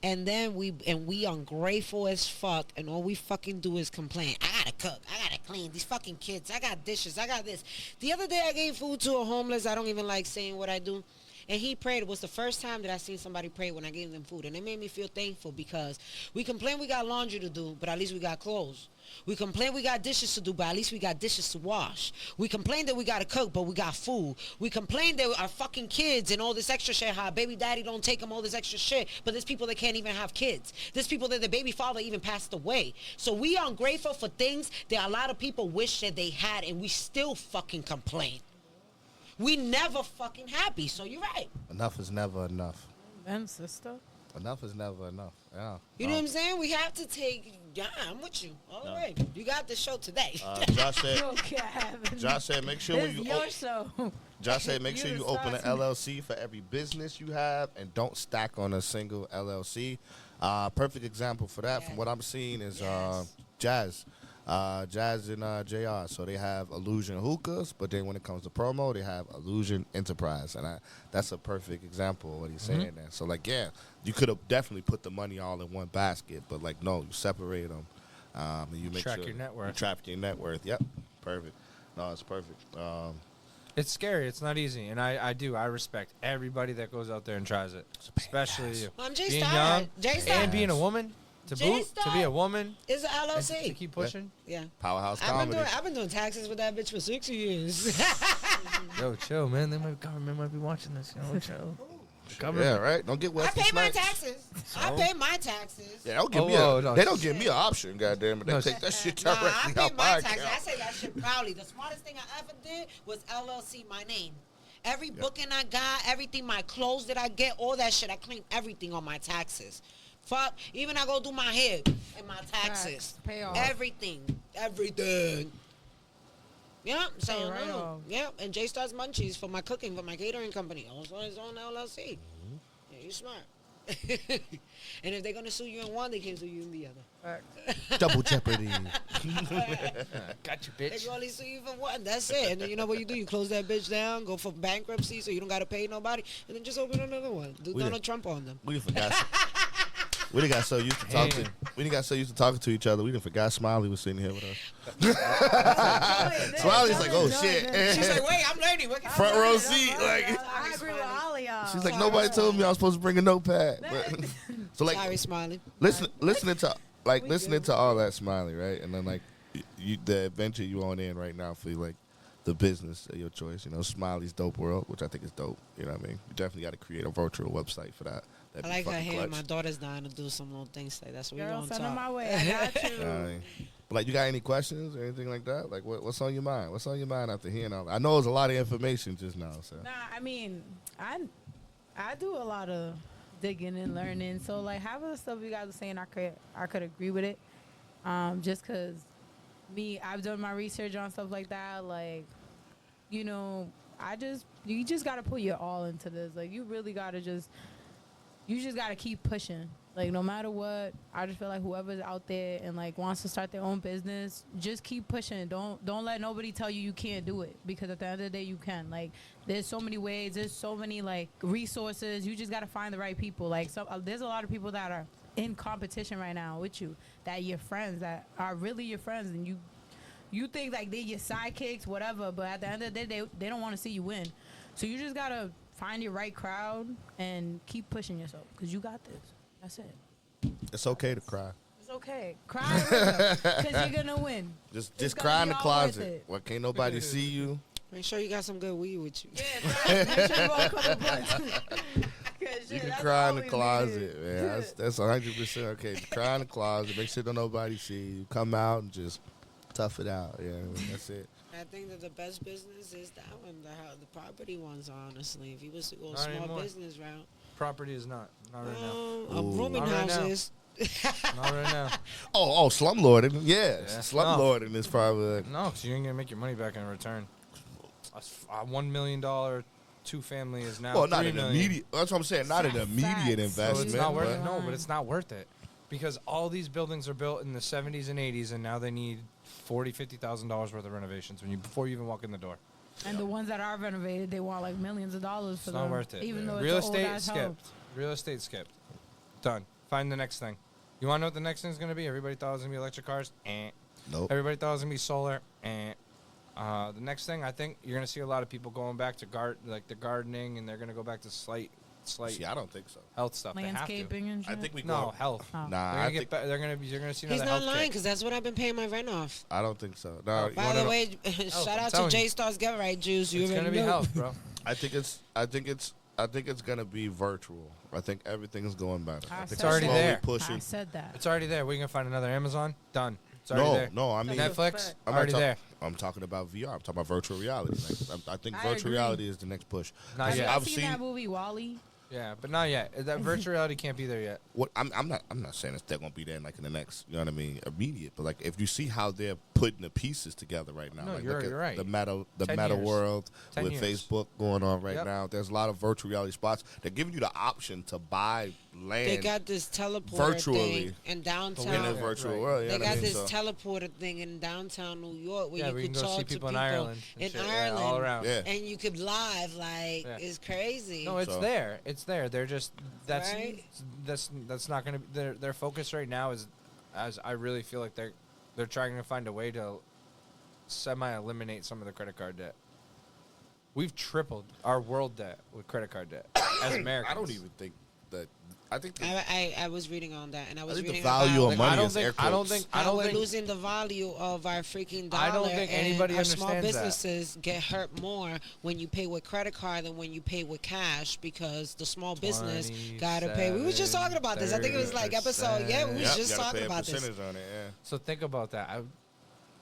And then we ungrateful as fuck, and all we fucking do is complain. I gotta cook, I gotta clean, these fucking kids, I got dishes, I got this. The other day I gave food to a homeless. I don't even like saying what I do. And he prayed. It was the first time that I seen somebody pray when I gave them food. And it made me feel thankful, because we complain we got laundry to do, but at least we got clothes. We complain we got dishes to do, but at least we got dishes to wash. We complain that we got to cook, but we got food. We complain that our fucking kids and all this extra shit, how baby daddy don't take them, all this extra shit. But there's people that can't even have kids. There's people that the baby father even passed away. So we are ungrateful for things that a lot of people wish that they had, and we still fucking complain. We never fucking happy. So you're right. Enough is never enough. And sister. Enough is never enough. Yeah. You know what I'm saying? We have to take. Yeah, I'm with you all the way. You got the show today. Josh said, make sure when you your show. Josh said, make sure you open an LLC for every business you have, and don't stack on a single LLC. Perfect example for that, from what I'm seeing, is Jazz. Jazz and JR. So they have Illusion Hookahs, but then when it comes to promo, they have Illusion Enterprise. And that's a perfect example of what he's saying there. So, like, yeah, you could have definitely put the money all in one basket, but, like, no, you separate them. And you make track sure your net worth. You track your net worth. Yep. Perfect. No, it's perfect. It's scary. It's not easy. And I respect everybody that goes out there and tries it, especially you. I'm being young and being a woman. To be a woman is an LLC. To keep pushing. Yeah. Powerhouse comedy. I've been doing taxes with that bitch for 6 years. Yo, chill, man. Government might be watching this. Yo, chill. Yeah, right. Don't get Wesley I pay Snipes. my taxes. So? I pay my taxes. Yeah, don't give me they don't give me an option, goddamn it. They take that shit directly I pay out my my taxes. account. I say that shit proudly. The smartest thing I ever did was LLC my name. Every booking I got, everything, my clothes that I get, all that shit, I claim everything on my taxes. Fuck, even I go do my hair and my taxes. Pay off. Everything. Yeah, so right off. Yeah, and J Star's Munchies for my cooking, for my catering company. Also on his own LLC. Yeah, you smart. And if they're gonna sue you in one, they can sue you in the other. Double jeopardy. Got you, bitch. They can only sue you for one. That's it. And then you know what you do? You close that bitch down, go for bankruptcy, so you don't gotta pay nobody, and then just open another one. Do Donald Trump on them. We forgot. We done got so used to talking. We done got so used to talking to each other. We done forgot Smiley was sitting here with us. Smiley's like, oh shit. She's like, wait, I'm learning. Front row seat. Like, I agree with all of y'all. she's like, nobody told me I was supposed to bring a notepad. But, so like, sorry, Smiley. listening to all that, Smiley, right? And then like, the adventure you on in right now for like the business of your choice. You know, Smiley's Dope World, which I think is dope. You know what I mean? You definitely got to create a virtual website for that. I like her hair. My daughter's dying to do some little things like that. So we're going to talk. Send her my way. I got you. But like, you got any questions or anything like that? Like, what's on your mind? What's on your mind after hearing all that? I know it's a lot of information just now. So. Nah, I mean, I do a lot of digging and learning. So like, half of the stuff you guys are saying, I could agree with it. Just cause I've done my research on stuff like that. Like, you know, you just gotta put your all into this. Like, you really gotta you just gotta keep pushing. Like, no matter what, I just feel like whoever's out there and like wants to start their own business, just keep pushing. Don't let nobody tell you you can't do it, because at the end of the day, you can. Like, there's so many ways. There's so many like resources. You just gotta find the right people. Like, there's a lot of people that are in competition right now with you, that your friends, that are really your friends, and you think like they're your sidekicks, whatever. But at the end of the day, they don't want to see you win. So you just gotta find your right crowd and keep pushing yourself, because you got this. That's it. It's okay to cry. It's okay. Cry because you're gonna win. Just cry in the closet. Well, can't nobody see you. Make sure you got some good weed with you. Yeah, make sure you want a couple blunts. You can cry in the closet, man. That's 100% okay. Cry in the closet. Make sure don't nobody see you. Come out and just tough it out. Yeah, that's it. I think that the best business is that one, the property ones, honestly. If you was to go Not small anymore. business route. Property is not right now. Rooming Not right now. houses. Not right now. Oh, slumlording. Yeah, Yeah. slumlording is probably. No, because you ain't gonna make your money back in return. A $1 million 2-family is now Well, not $3 an million. immediate. That's what I'm saying. Not an immediate Facts. So investment. it's not worth but- it. No, but it's not worth it, because all these buildings are built in the 70s and 80s, and now they need $50,000 worth of renovations before you even walk in the door. And the ones that are renovated, they want like millions of dollars for It's them. not worth it. Even though Real it's an estate old-ass skipped. house. Real estate skipped. Done. Find the next thing. You want to know what the next thing's gonna be? Everybody thought it was gonna be electric cars. Nope. Everybody thought it was gonna be solar. The next thing, I think you're gonna see a lot of people going back to the gardening, and they're gonna go back to slight See, I don't think so. health stuff. They have to. Landscaping and shit. I think we No go. health. Oh. Nah, They're I gonna think. get. You're gonna see He's another not health lying, kit. because that's what I've been paying my rent off. I don't think so. No. you By wanna the know- way, shout I'm out to telling you. J Star's Get Right Juice. You It's gonna already be know. health, bro. I think it's gonna be virtual. I think everything's going better. I I think said we're already slowly there. Pushing. I said that. It's already there. We're gonna find another Amazon. Done. It's already there. No, I mean, That's Netflix I'm not already talk- there. I'm talking about VR. I'm talking about virtual reality. Like, I think I virtual agree. reality is the next push. Not Have yet. you I've seen seen- that movie Wall-E? Yeah, but not yet. That virtual reality can't be there yet. What I'm not saying they're gonna be there in the next, you know what I mean, immediate. But like if you see how they're putting the pieces together right now, No, like you're look at right. The 10 meta years. world 10 with years. Facebook going on right Yep. now. There's a lot of virtual reality spots. They're giving you the option to buy land They got this teleporter virtually thing in in a downtown. virtual right. world. You They know what I got mean? this So, teleporter thing in downtown New York where Yeah, you we could can go talk see to people people in Ireland. and in shit. Yeah, Ireland, all around. Yeah. and you could live. Like, Yeah. it's crazy. No, it's So- there. It's there. They're just Right? that's not gonna be their focus right now is, as I really feel like they're trying to find a way to semi-eliminate some of the credit card debt. We've tripled our world debt with credit card debt as Americans. I don't even think that. I think that I was reading on that, and I was think the reading value about of money I don't is air think I don't quotes. think how I don't we're think losing the value of our freaking dollar. I don't think and anybody our small understands that. businesses get hurt more when you pay with credit card than when you pay with cash, because the small business gotta pay. We was just talking about this. I think it was like episode. Yeah, we was Yep, just gotta talking pay a about this. percentage on it. Yeah. So think about that.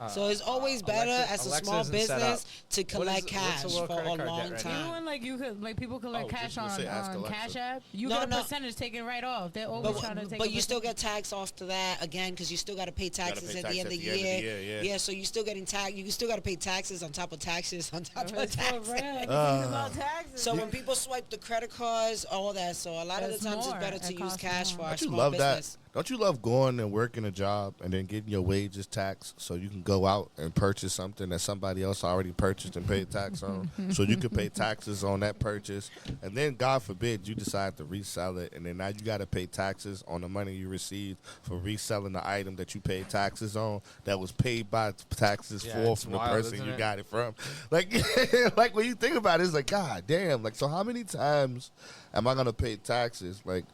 So it's always better as a Alexis small isn't set business up. to collect what's cash the for world credit a card debt long right time. Even when like you could like people collect Oh, cash just gonna on say, ask Alexa. Cash App, you No, get a no. percentage taken right off. They're always trying to take. But a you still get percentage. tax off to that again, because you still got to pay taxes pay at tax the end at of the the end of the year. year, yeah. So you still getting tax. You still got to pay taxes on top of taxes on top of It's for taxes. real. Think about taxes. So when people swipe the credit cards, all that. So a lot of It's the times more. it's better It to use costs cash more. for our Don't you small love business. that? Don't you love going and working a job and then getting your wages taxed so you can go out and purchase something that somebody else already purchased and paid tax on, so you can pay taxes on that purchase, and then God forbid you decide to resell it, and then now you got to pay taxes on the money you received for reselling the item that you paid taxes on that was paid by taxes Yeah, for it's from the wild, person isn't you it? got it from. Like, like when you think about it, it's like, God damn. Like, so how many times am I gonna pay taxes? Like.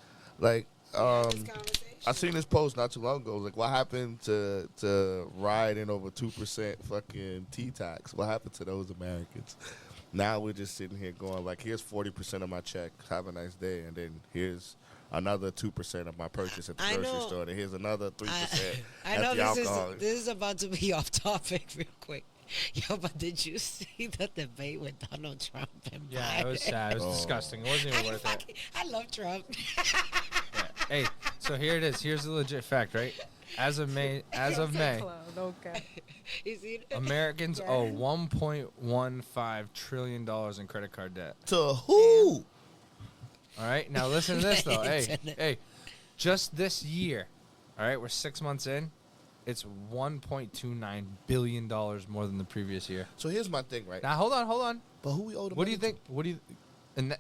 This conversation. I seen this post not too long ago. It was like, what happened to riding over 2% fucking T-tax? What happened to those Americans? Now we're just sitting here going like, here's 40% of my check. Have a nice day. And then here's another 2% of my purchase at the I grocery know. store. And here's another 3% I at know the this alcohol. is about to be off topic real quick. Yo, but did you see the debate with Donald Trump and Yeah, Biden? it was sad. It was Oh. disgusting. It wasn't even worth it. I love Trump. Yeah. Hey, so here it is. Here's the legit fact, right? As of May, Okay. You see it? Americans Yeah. owe $1.15 trillion in credit card debt. To who? All right, now listen to this though. Hey, Internet. hey, Just this year, all right, we're 6 months in. It's $1.29 billion more than the previous year. So here's my thing, right? Now, hold on. But who we owe the What do money you think? What do you... And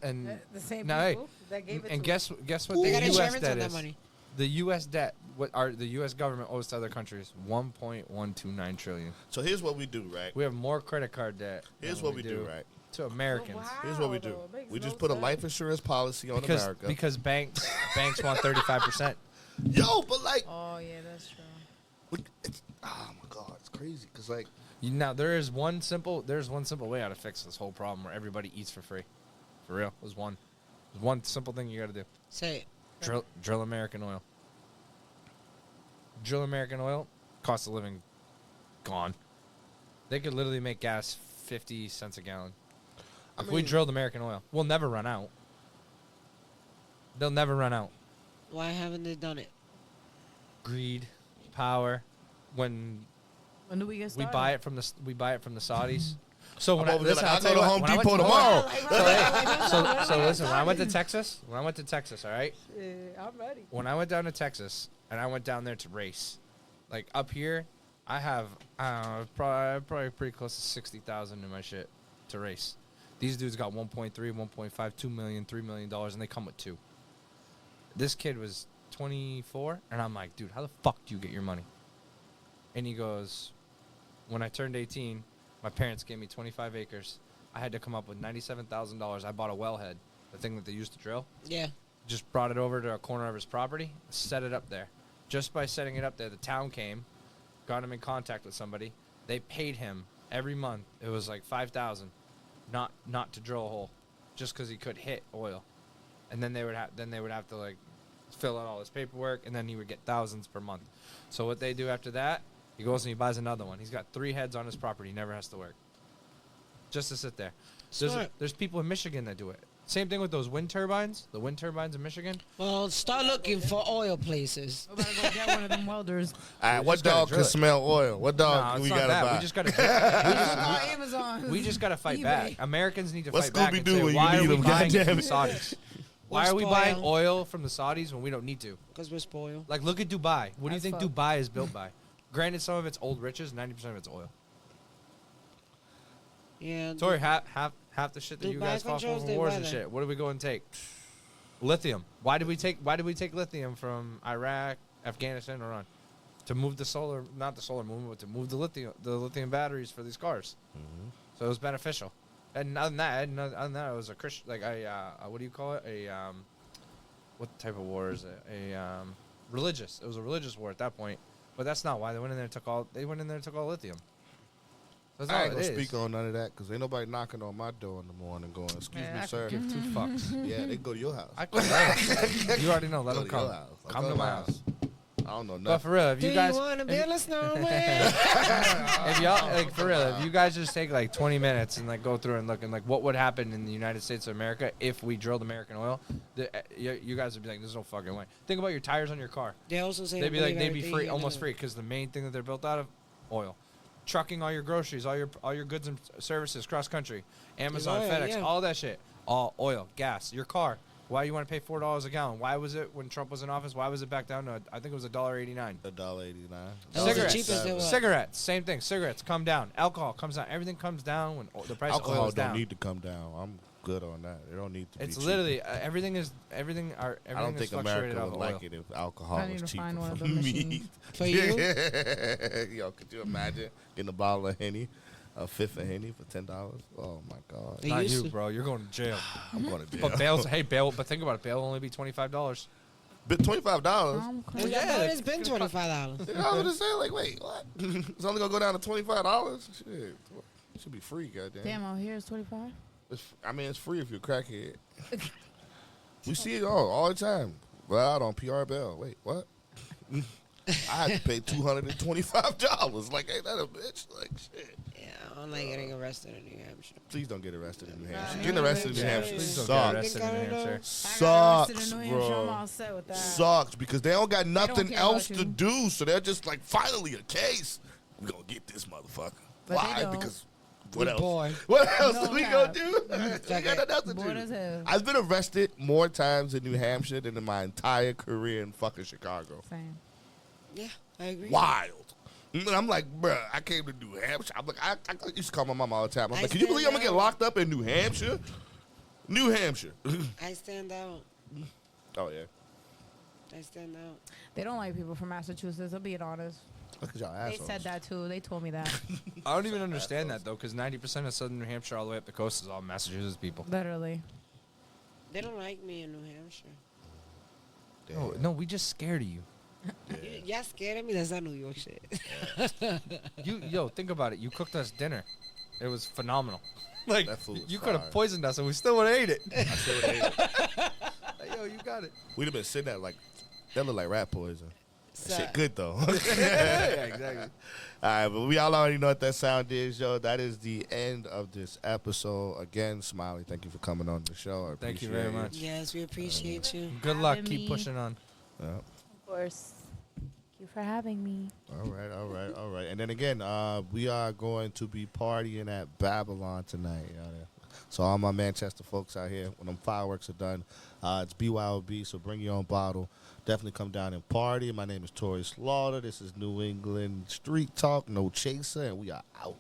The same now, hey, people that gave it and to guess what They the got U.S. insurance debt on that is? money. The U.S. debt, the U.S. government owes to other countries, $1.129 trillion. So here's what we do, right? We have more credit card debt. Here's than what we do, right? To Americans. Wow. Here's what we do. though, it makes We just no put a sense. life insurance policy on America. Because banks want 35%. Yo, but like, Oh yeah, that's true. oh my God, it's crazy. Cause like, Now there's one simple way how to fix this whole problem where everybody eats for free. For real, there's one simple thing you got to do. Say it. Drill American oil. Drill American oil, cost of living gone. They could literally make gas 50 cents a gallon. If we drilled American oil, we'll never run out. They'll never run out. Why haven't they done it? Greed, power. When When do we get we started? buy it from the Saudis. So when I'm over there like, I'll tell go you to what, Home when I went Depot to- tomorrow. So listen, when I went to Texas, all right, I'm ready. when I went down to Texas and I went down there to race, like up here, I have probably pretty close to 60,000 in my shit to race. These dudes got 1.3, 1.5, 2 million, $3 million, and they come with two. This kid was 24, and I'm like, dude, how the fuck do you get your money? And he goes, when I turned 18, my parents gave me 25 acres. I had to come up with $97,000. I bought a wellhead, the thing that they used to drill. Yeah. Just brought it over to a corner of his property, set it up there. Just by setting it up there, the town came, got him in contact with somebody. They paid him every month. It was like $5,000, not to drill a hole, just because he could hit oil. And then they would have to like fill out all his paperwork, and then he would get thousands per month. So what they do after that, he goes and he buys another one. He's got 3 heads on his property. He never has to work, just to sit there. Smart. There's people in Michigan that do it. Same thing with those wind turbines. The wind turbines in Michigan. Well, start looking for oil places. We gotta go get one of them welders. all right, We what just gotta dog drill can it. smell oil? What dog No, we it's not gotta that. buy? We just gotta. Oh, Amazon. We just gotta fight eBay. back. Americans need to What's fight back and Scooby-Doo say, when you why need are we him? buying from the Goddamn it. Saudis? Why We're are we buying spoiled. oil from the Saudis when we don't need to? Because we're spoiled. Like, look at Dubai. What do you That's think fucked. Dubai is built by? Granted, some of it's old riches. 90% of it's oil. Yeah. Sorry, half the shit that you Dubai guys fought for controls for their wars and weather. shit. What do we go and take? Lithium. Why did we take lithium from Iraq, Afghanistan, Iran? To move the solar, not the solar movement, but to move the lithium batteries for these cars. Mm-hmm. So it was beneficial. And other than that, it was a Christian, like what do you call it? What type of war is it? Religious. It was a religious war at that point. But that's not why they went in there and took all. They went in there and took all lithium. That's I all ain't it gonna is. speak on none of that because ain't nobody knocking on my door in the morning going, excuse Yeah, me, I sir. Give 2 fucks. Yeah, they go to your house. I could. You already know. Let Go them to your come. house. I'll Come go to my house. I don't know But nothing. for real, if Do you guys, you want to if build you- a snowman? if y'all like for real, if you guys just take like 20 minutes and like go through and look and like what would happen in the United States of America if we drilled American oil, you guys would be like, there's no fucking way. Think about your tires on your car. They also say They'd be believe like they'd be everything free, you almost know. free, because the main thing that they're built out of, oil. Trucking all your groceries, all your goods and services cross country, Amazon, oil, FedEx, yeah. all that shit, all oil, gas, your car. Why you want to pay $4 a gallon? Why was it when Trump was in office? Why was it back down to I think it was $1.89? $1.89. That was the Cigarettes. cheapest it was. Cigarettes, same thing. Cigarettes come down. Alcohol comes down. Everything comes down when the price of oil Alcohol is don't down. need to come down. I'm good on that. It don't need to It's be literally everything is everything. I don't is think fluctuated America off would of like oil. it if alcohol I need was to find cheaper one of for the me. machines. For you? Yo, could you imagine getting a bottle of Henny, a fifth of Henny for $10? Oh my God, They Not used you, to. bro. You're going to jail. I'm going to But jail. bail. But think about it. Bail will only be $25. But $25. Well, Yeah, yeah, it's been $25. You know what I'm gonna say? Like, wait, what? It's only gonna go down to $25. Shit, it should be free, goddamn. Damn, out here it's 25. I mean, it's free if you're a crackhead. We see it all the time. Well, out on PR Bell. Wait, what? I had to pay $225. Like, ain't that a bitch? Like, shit. Yeah, I don't like getting arrested in New Hampshire. Please don't get arrested in New Nah, Hampshire. me Getting arrested in New neither. Hampshire Please don't sucks. get arrested in New Hampshire. I got Sucks, arrested in New Hampshire. I'm bro. all set with that. Sucks because they don't got nothing care else about to you. do. So they're just like, finally a case. We're gonna get this motherfucker. But they Why? don't. Because What else? Boy. What else No we cap. gonna do? We got nothing else to Bored as do. hell. I've been arrested more times in New Hampshire than in my entire career in fucking Chicago. Same. Yeah, I agree. Wild. And I'm like, bruh, I came to New Hampshire. I'm like, I used to call my mom all the time. I'm I like, can you believe I'm stand gonna get out. locked up in New Hampshire? New Hampshire. I stand out. Oh yeah. I stand out. They don't like people from Massachusetts. I'm being honest. Look at y'all They assholes. said that too. They told me that. I don't even understand that though, because 90% of southern New Hampshire all the way up the coast is all Massachusetts people. Literally. They don't like me in New Hampshire. No, no, we just scared of you. Y'all scared of me? That's not New York shit. Yo, think about it. You cooked us dinner. It was phenomenal. Like That food was you could fire. have poisoned us, and we still would have ate it. I still would've ate it. Like, yo, you got it. We'd have been sitting there like, that look like rat poison. That So- shit good though. Yeah, exactly. All right, but we all already know what that sound is, yo. That is the end of this episode. Again, Smiley, thank you for coming on the show. I Thank you appreciate very it. much. Yes, we appreciate you. Good luck. Having Keep me. pushing on. Yeah. Of course. Thank you for having me. All right. And then again, we are going to be partying at Babylon tonight. So all my Manchester folks out here, when them fireworks are done, it's BYOB, so bring your own bottle. Definitely come down and party. My name is Tori Slaughter. This is New England Street Talk, no chaser, and we are out.